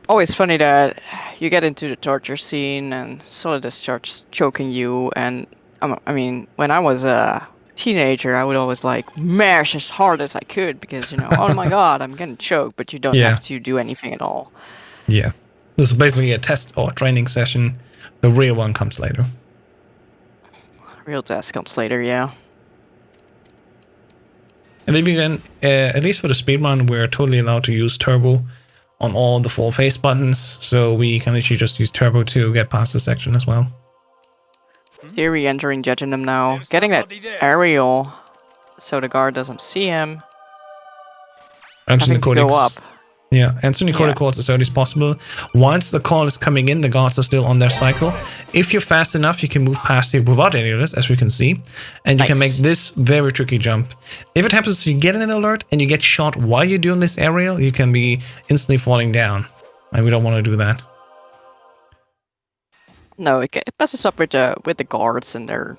Always funny that you get into the torture scene and Solidus starts choking you, and I mean, when I was a teenager, I would always like mash as hard as I could because, you know, oh my god, I'm getting choked, but you don't have to do anything at all. Yeah. This is basically a test or training session. The real one comes later. Real test comes later, yeah. And then again, at least for the speedrun, we're totally allowed to use turbo on all the 4 face buttons, so we can literally just use turbo to get past this section as well. Theory entering Judging now, getting that aerial so the guard doesn't see him. Having to go up. Yeah, answer the calls as early as possible. Once the call is coming in, the guards are still on their cycle. If you're fast enough, you can move past it without any alerts, as we can see. And you can make this very tricky jump. If it happens to get an alert and you get shot while you're doing this aerial, you can be instantly falling down. And we don't want to do that. No, it messes up with the guards and their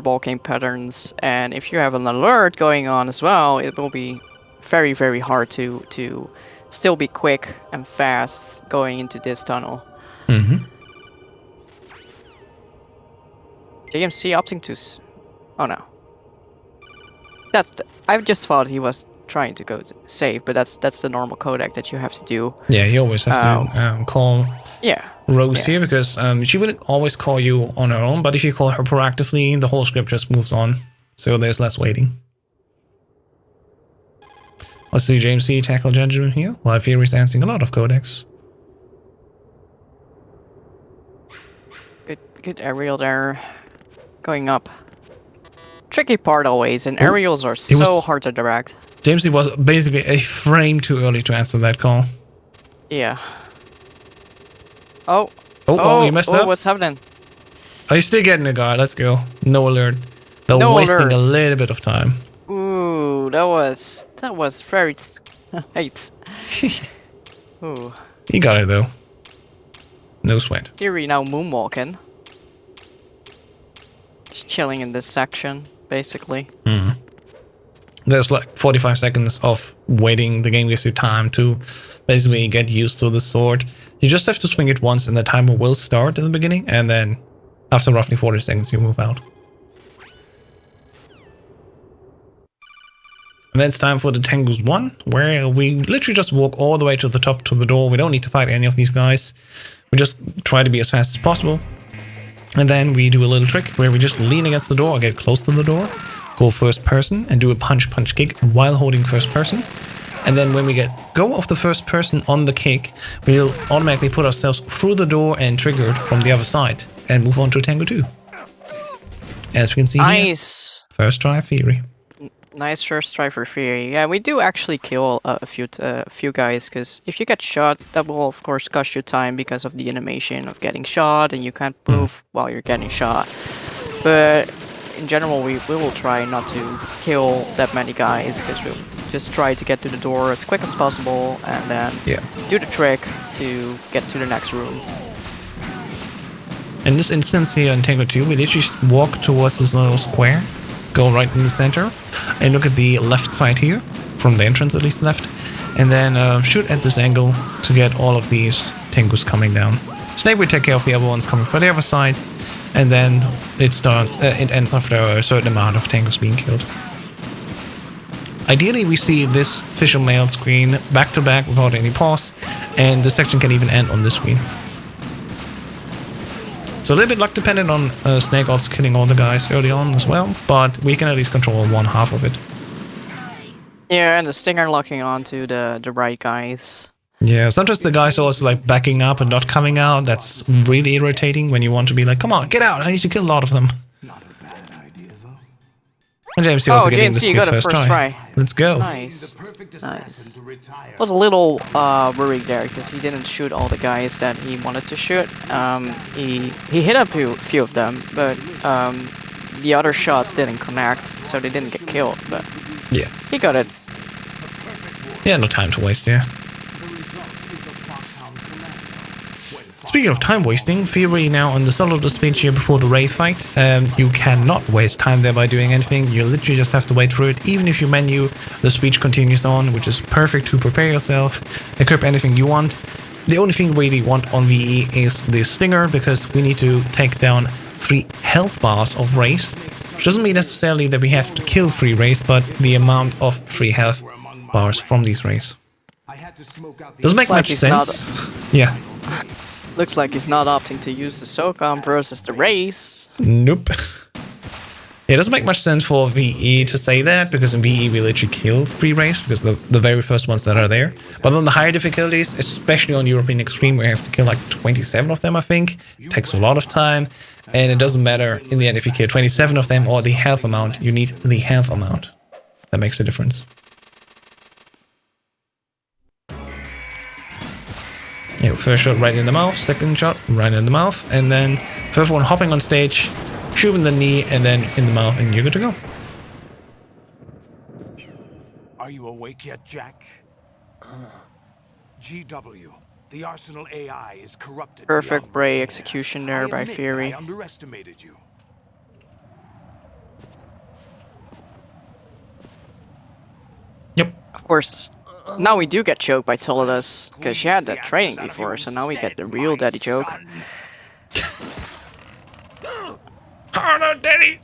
walking patterns. And if you have an alert going on as well, it will be very, very hard to still be quick and fast going into this tunnel. JMC opting to... Oh no. I just thought he was trying to go save, but that's the normal codec that you have to do. Yeah, you always have to call Rose here, because she wouldn't always call you on her own, but if you call her proactively, the whole script just moves on. So there's less waiting. Let's see JMC tackle Judgment here, while Fury's answering a lot of codecs. Good aerial there. Going up. Tricky part always, and aerials are so hard to direct. JMC was basically a frame too early to answer that call. Yeah. Oh, you messed up? What's happening? Oh, you're still getting a guard. Let's go. No alert. They're wasting a little bit of time. Ooh, that was very hate. Ooh. He got it though. No sweat. Theory now moonwalking. Just chilling in this section, basically. There's like 45 seconds of waiting. The game gives you time to basically get used to the sword. You just have to swing it once and the timer will start in the beginning, and then after roughly 40 seconds you move out. And then it's time for the Tengus 1, where we literally just walk all the way to the top to the door. We don't need to fight any of these guys. We just try to be as fast as possible. And then we do a little trick where we just lean against the door or get close to the door, go first person and do a punch kick while holding first person. And then when we get go of the first person on the kick, we'll automatically put ourselves through the door and trigger it from the other side and move on to Tango 2. As we can see Nice. here, first try Fury. Nice first try for Fury. Yeah, we do actually kill a few guys, because if you get shot, that will of course cost you time because of the animation of getting shot, and you can't move while you're getting shot. But in general, we will try not to kill that many guys, because we'll just try to get to the door as quick as possible, and then do the trick to get to the next room. In this instance here in Tango 2, we literally just walk towards this little square, go right in the center, and look at the left side here, from the entrance at least left, and then shoot at this angle to get all of these Tangus coming down. Snake will take care of the other ones coming from the other side, and then it ends after a certain amount of Tangus being killed. Ideally, we see this official mail screen back to back without any pause, and the section can even end on this screen. It's a little bit luck dependent on Snake also killing all the guys early on as well, but we can at least control one half of it. Yeah, and the Stinger locking onto the right guys. Yeah, sometimes the guys are also like backing up and not coming out. That's really irritating when you want to be like, come on, get out, I need to kill a lot of them. And JMC also getting the JMC got a first try. Let's go. Nice. Nice. Was a little worried there because he didn't shoot all the guys that he wanted to shoot. He hit a few of them, but the other shots didn't connect, so they didn't get killed. But yeah, he got it. Yeah, no time to waste. Yeah. Speaking of time wasting, Fury now on the start of the speech here before the Ray fight. You cannot waste time there by doing anything. You literally just have to wait for it. Even if you menu, the speech continues on, which is perfect to prepare yourself, equip anything you want. The only thing we really want on VE is the Stinger, because we need to take down 3 health bars of Rays. Which doesn't mean necessarily that we have to kill 3 Rays, but the amount of 3 health bars from these Rays. Doesn't make much sense. Yeah. Looks like he's not opting to use the SOCOM versus the Rays. Nope. It doesn't make much sense for VE to say that, because in VE we literally kill 3 Rays, because the very first ones that are there. But on the higher difficulties, especially on European Extreme, where you have to kill like 27 of them, I think. It takes a lot of time, and it doesn't matter in the end if you kill 27 of them or the health amount. You need the health amount. That makes a difference. Yeah, first shot right in the mouth, second shot right in the mouth, and then first one hopping on stage, shoot in the knee, and then in the mouth, and you're good to go. Are you awake yet, Jack? GW, the Arsenal AI is corrupted. Perfect Bray execution there by Fury. I underestimated you. Yep. Of course, now we do get choked by Solidus, because she had that training before, so now we get the real daddy choke. Harder, daddy!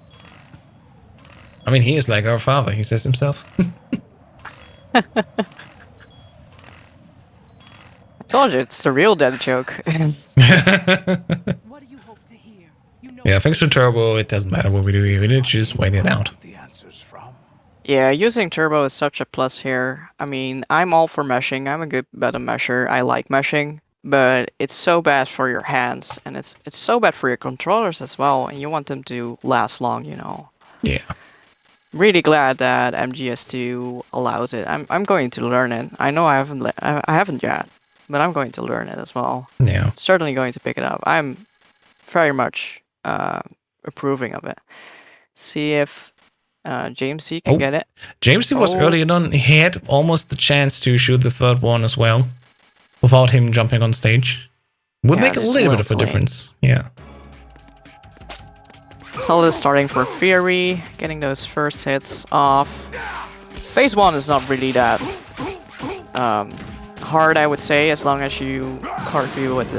I mean, he is like our father, he says himself. I told you, it's the real daddy choke. What do you hope to hear? You know Yeah, thanks to Turbo, it doesn't matter what we do here, we need to just wait it out. The answers from. Yeah, using turbo is such a plus here. I mean, I'm all for meshing. I'm a good button mesher. I like meshing, but it's so bad for your hands, and it's so bad for your controllers as well. And you want them to last long, you know. Yeah. Really glad that MGS2 allows it. I'm going to learn it. I know I haven't yet, but I'm going to learn it as well. Yeah. Certainly going to pick it up. I'm very much approving of it. See if JMC can get it. JMC was early on. He had almost the chance to shoot the third one as well, without him jumping on stage. Would make a little bit of a difference. Yeah. Solid starting for Fury, getting those first hits off. Phase 1 is not really that hard, I would say, as long as you cartwheel at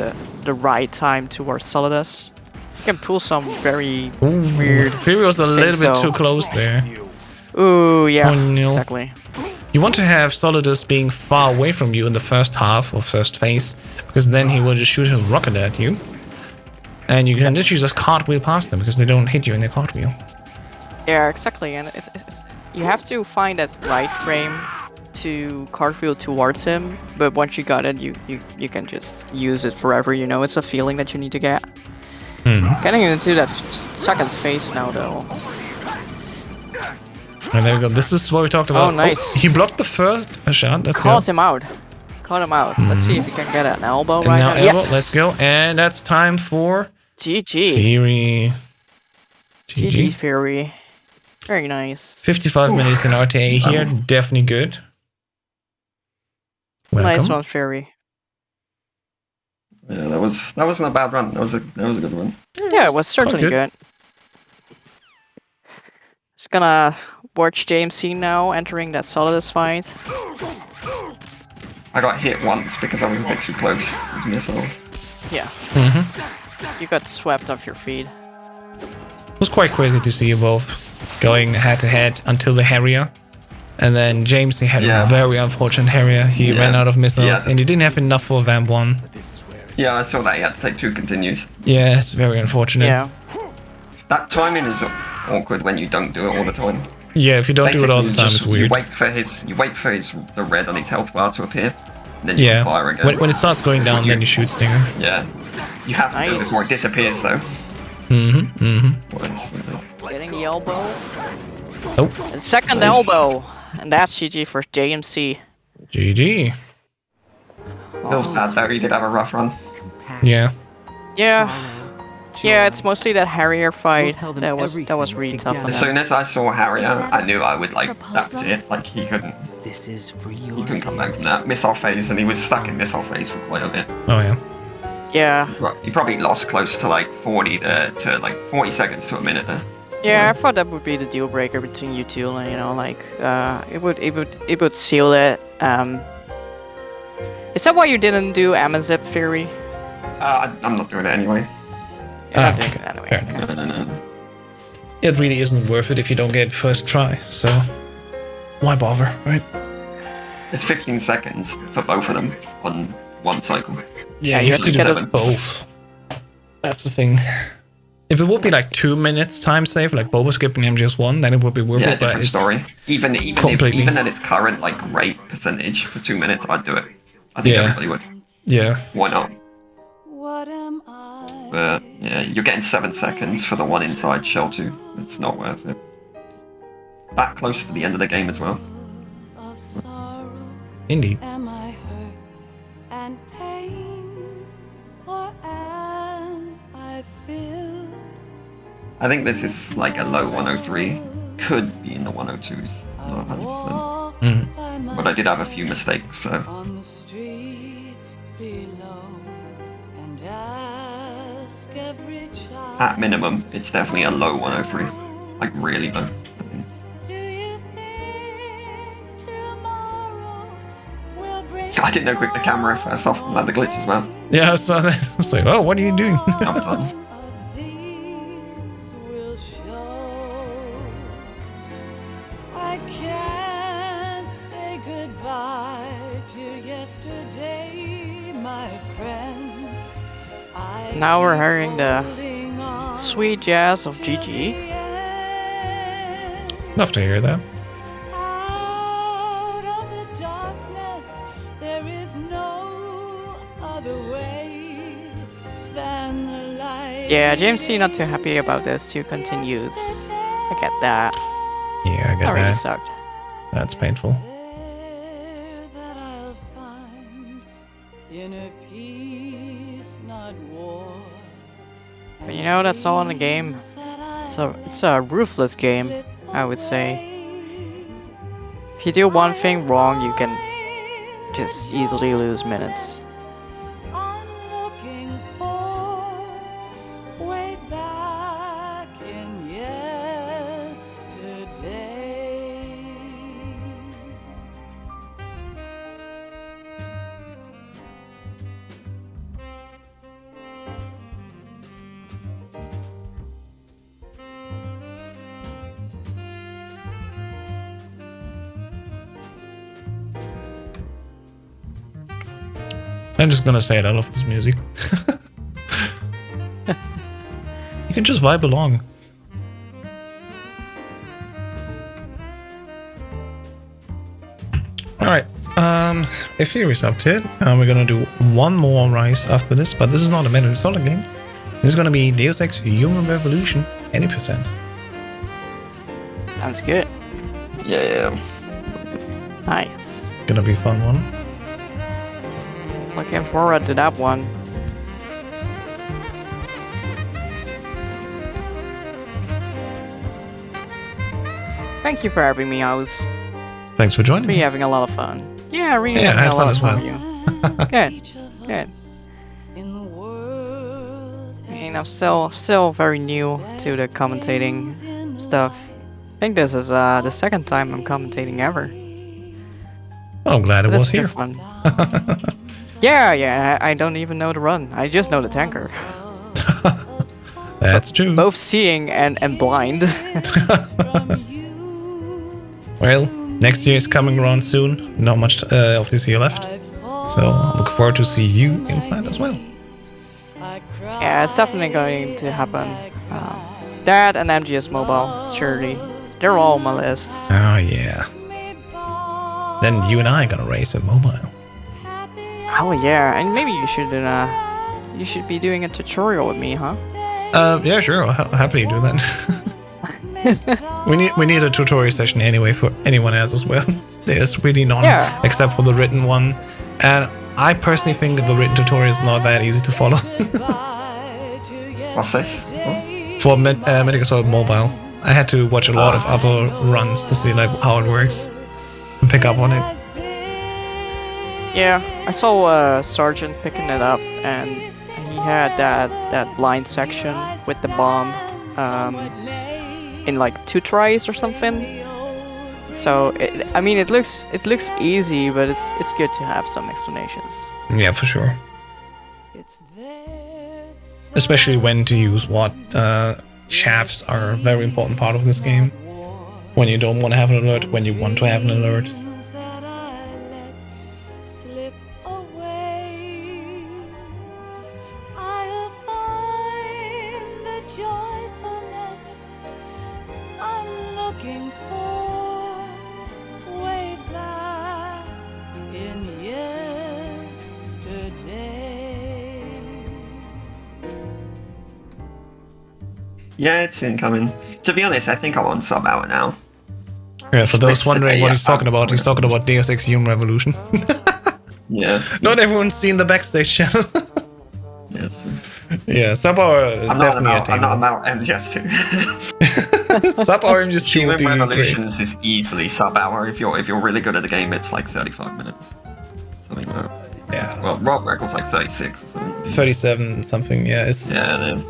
the right time towards Solidus. You can pull some very weird. Fury was a little bit too close there. Ooh, yeah, Oh, no. exactly. You want to have Solidus being far away from you in the first half or first phase, because then he will just shoot his rocket at you. And you can literally just cartwheel past them because they don't hit you in their cartwheel. Yeah, exactly, and it's you have to find that right frame to cartwheel towards him, but once you got it, you can just use it forever, you know, it's a feeling that you need to get. Getting into that second phase now, though. And there we go. This is what we talked about. Oh, nice. He blocked the first shot. Let's Caught go. him out. Caught him out. Let's see if he can get an elbow And right now now. elbow. Yes! Let's go. And that's time for GG. Fury. GG Fury. Very nice. 55 minutes in RTA here. Definitely good. Welcome. Nice one, Fury. Yeah, that wasn't a bad run. That was a good run. Yeah, it was certainly good. good. Just gonna watch JMC now entering that Solidus fight. I got hit once because I was a bit too close. Those missiles. Yeah. You got swept off your feet. It was quite crazy to see you both going head to head until the Harrier. And then JMC had a very unfortunate Harrier. He ran out of missiles and he didn't have enough for Vamp 1. Yeah, I saw that. He had to take 2 continues. Yeah, it's very unfortunate. Yeah. That timing is awkward when you don't do it all the time. Yeah, if you don't do it all the time, it's weird. You wait for the red on his health bar to appear, and then you can fire again. When it starts going down, then you shoot Stinger. Yeah. You have to do it before it disappears, though. Getting the elbow. Oh. And second elbow. And that's GG for JMC. GG. Feels bad though, he did have a rough run. Yeah. Yeah. Yeah, it's mostly that Harrier fight that was really tough on As him. soon as I saw Harrier, I knew I would that's it. Like he couldn't come back from that missile phase, and he was stuck in missile phase for quite a bit. Oh yeah. Yeah. Well, he probably lost close to like 40 seconds to a minute there. Yeah, I thought that would be the deal breaker between you two. You know, like it would seal it. Is that why you didn't do Amazip Fury? I'm not doing it anyway. Yeah, I'm doing it anyway. No. It really isn't worth it if you don't get it first try, so why bother, right? It's 15 seconds for both of them on one cycle. Yeah, you have to do them both. That's the thing. If it would be like 2 minutes time save, like Boba skipping MGS1, then it would be worth it. Different But story. Even at its current like rate percentage for 2 minutes, I'd do it. I think everybody would. Yeah. Why not? But yeah, you're getting 7 seconds for the one inside shell 2. It's not worth it. That close to the end of the game as well. Indeed. Am I hurt and pain, or am I filled? I think this is like a low 103. Could be in the 102s. Not 100%. But I did have a few mistakes, so. On the streets below, and ask every child, At minimum, it's definitely a low 103. Like really low. do you think tomorrow will bring I didn't know quick the camera first off and had the glitch as well. Yeah, I saw that. I was like, oh, what are you doing? I'm done. of these will show? I can't say goodbye to yesterday, my friend. I Now we're keep hearing the holding on sweet jazz of till GG. the end. Love to hear that. Out of the darkness, there is no other way than the light. Yeah, JMC not too happy about those 2 continues. I get that. Yeah, I That get really that. sucked. That's painful. There that I'll find in a peace not war. But you know, that's all in the game. It's a ruthless game, I would say. If you do one thing wrong, you can just easily lose minutes. I'm looking for way back in yesterday. I'm just gonna say it, I love this music. You can just vibe along. Alright, if here is up to it, we're gonna do one more race after this, but this is not a Metal Gear Solid game. This is gonna be Deus Ex Human Revolution, 80%. Sounds good. Yeah. Nice. Gonna be a fun one. Looking forward to that one. Thank you for having me. I was Thanks for joining really me. having a lot of fun. Yeah, really Yeah, I having had a lot fun of as fun well. with you. Good. Good. In the world, I mean, I'm still very new to the commentating stuff. I think this is the second time I'm commentating ever. I'm glad it But was it's good here. fun. Yeah, I don't even know the run. I just know the tanker. That's true. Both seeing and blind. Well, next year is coming around soon. Not much of this year left. So I look forward to see you in plant as well. Yeah, it's definitely going to happen. That and MGS Mobile, surely. They're all on my list. Oh yeah. Then you and I are gonna race at mobile. Oh yeah, and maybe you should be doing a tutorial with me, huh? Yeah, sure. I'll happily do that. we need a tutorial session anyway for anyone else as well. There's really none, except for the written one. And I personally think the written tutorial is not that easy to follow. What's this? For Metal Gear Solid Mobile, I had to watch a lot of other runs to see like how it works and pick up on it. Yeah, I saw Sergeant picking it up, and he had that blind section with the bomb in like 2 tries or something. So I mean, it looks easy, but it's good to have some explanations. Yeah, for sure. Especially when to use what. Shafts are a very important part of this game. When you don't want to have an alert, when you want to have an alert. Yeah, it's incoming. To be honest, I think I'm on sub hour now. Yeah, for those Next wondering today, what he's talking about Deus Ex Human Revolution. Yeah. Not everyone's seen the backstage channel. Yeah, it's true. Yeah, sub hour is definitely I'm not about MGS2. Sub hour MGS2 would Human be great. Revolutions is easily sub hour. If you're really good at the game, it's like 35 minutes. Something like that. Yeah. Well, Rob Record's like 36 or something. 37 something, yeah. It's getting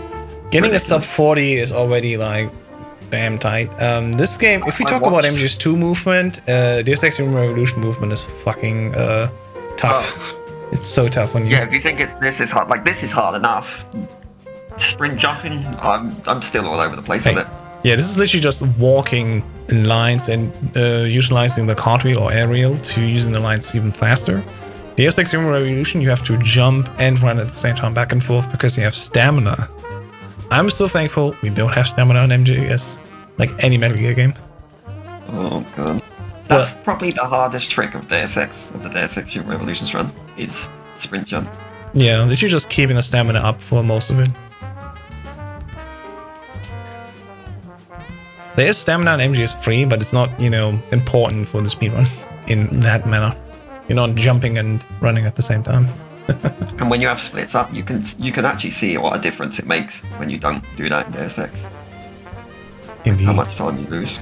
a ridiculous. sub 40 is already like damn tight. This game, if we talk about MGS2 movement, Deus Ex Human Revolution movement is fucking tough. It's so tough when you. Yeah, if you think this is hard, like this is hard enough. Sprint jumping, I'm still all over the place with it. Yeah, this is literally just walking in lines and utilizing the cartwheel or aerial to using the lines even faster. Deus Ex Human Revolution, you have to jump and run at the same time back and forth because you have stamina. I'm so thankful we don't have stamina on MGS, like any Metal Gear game. Oh god. That's probably the hardest trick of Deus Ex, of the Deus Ex Human Revolutions run, is sprint jump. Yeah, literally just keeping the stamina up for most of it. There is stamina on MGS3, but it's not, important for the speedrun in that manner. You're not jumping and running at the same time. And when you have splits up, you can actually see what a difference it makes when you don't do that in Deus Ex. Indeed. How much time you lose.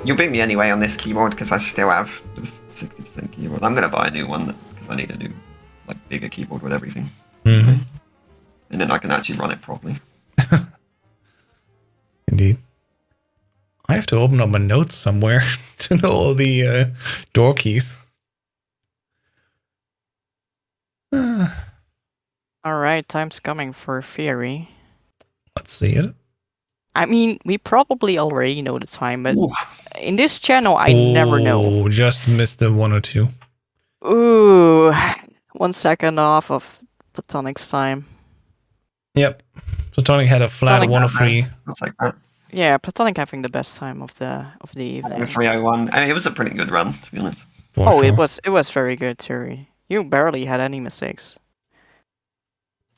You'll beat me anyway on this keyboard because I still have this 60% keyboard. I'm gonna buy a new one because I need a new, bigger keyboard with everything. Mm-hmm. And then I can actually run it properly. Indeed. I have to open up my notes somewhere to know all the door keys. Alright, time's coming for Theory. Let's see it. I mean, we probably already know the time, but Ooh. in this channel, I never know. Oh, just missed the 102. Ooh, 1 second off of Platonic's time. Yep. Platonic had a flat Platonic- 103. I'll take that. Yeah, Platonic having the best time of the evening. 301. I mean, it was a pretty good run, to be honest. For Oh, sure. it was very good, Terry. You barely had any mistakes.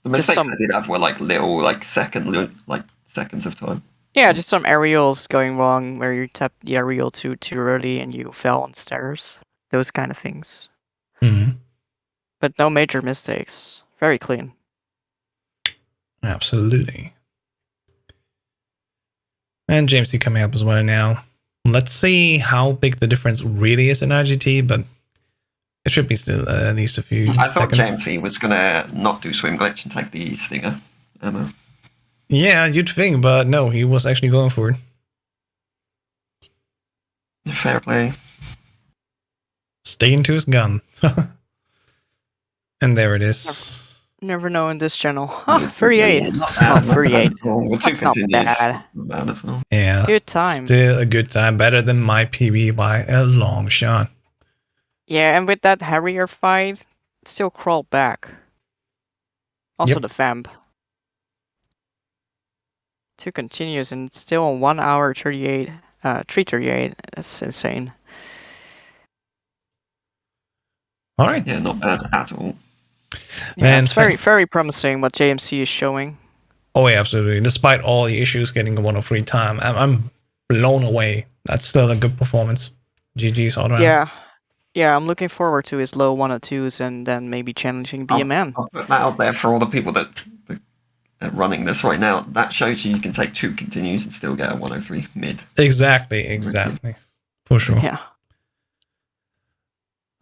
The Just mistakes some- I did have were like little, like seconds of time. Yeah, just some aerials going wrong where you tapped the aerial too early and you fell on stairs. Those kind of things. Mhm. But no major mistakes. Very clean. Absolutely. And JMC coming up as well now. Let's see how big the difference really is in RGT, but it should be still at least a few I thought seconds. JMC was gonna not do swim glitch and take the stinger ammo. Yeah, you'd think, but no, he was actually going for it. Fair play. Sticking to his gun. And there it is. Never know in this channel. Huh, 38. Not Oh, bad, not bad 38. at all. With two That's not continues, bad. not bad at all. Yeah. Good time. Still a good time. Better than my PB by a long shot. Yeah, and with that Harrier fight, still crawled back. Also Yep. the Vamp. 2 continues and it's still on 1 hour 38, 3:38. That's insane. All right. Yeah, not bad at all. Yeah, And it's very promising what JMC is showing. Oh, yeah, absolutely. Despite all the issues getting a 103 time, I'm blown away. That's still a good performance. GG's all around. Yeah, I'm looking forward to his low 102s and then maybe challenging BMN. I'll put that out there for all the people that are running this right now. That shows you can take 2 continues and still get a 103 mid. Exactly. For sure. Yeah.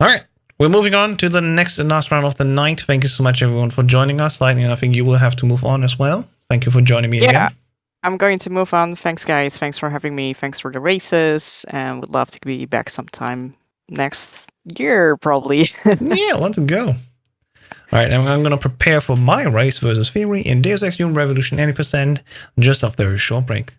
All right. We're moving on to the next and last round of the night. Thank you so much, everyone, for joining us. Lightning, I think you will have to move on as well. Thank you for joining me again. I'm going to move on. Thanks, guys. Thanks for having me. Thanks for the races. And would love to be back sometime next year, probably. Yeah, let's go. All right, I'm going to prepare for my race versus Fury in Deus Ex Human Revolution 80% just after a short break.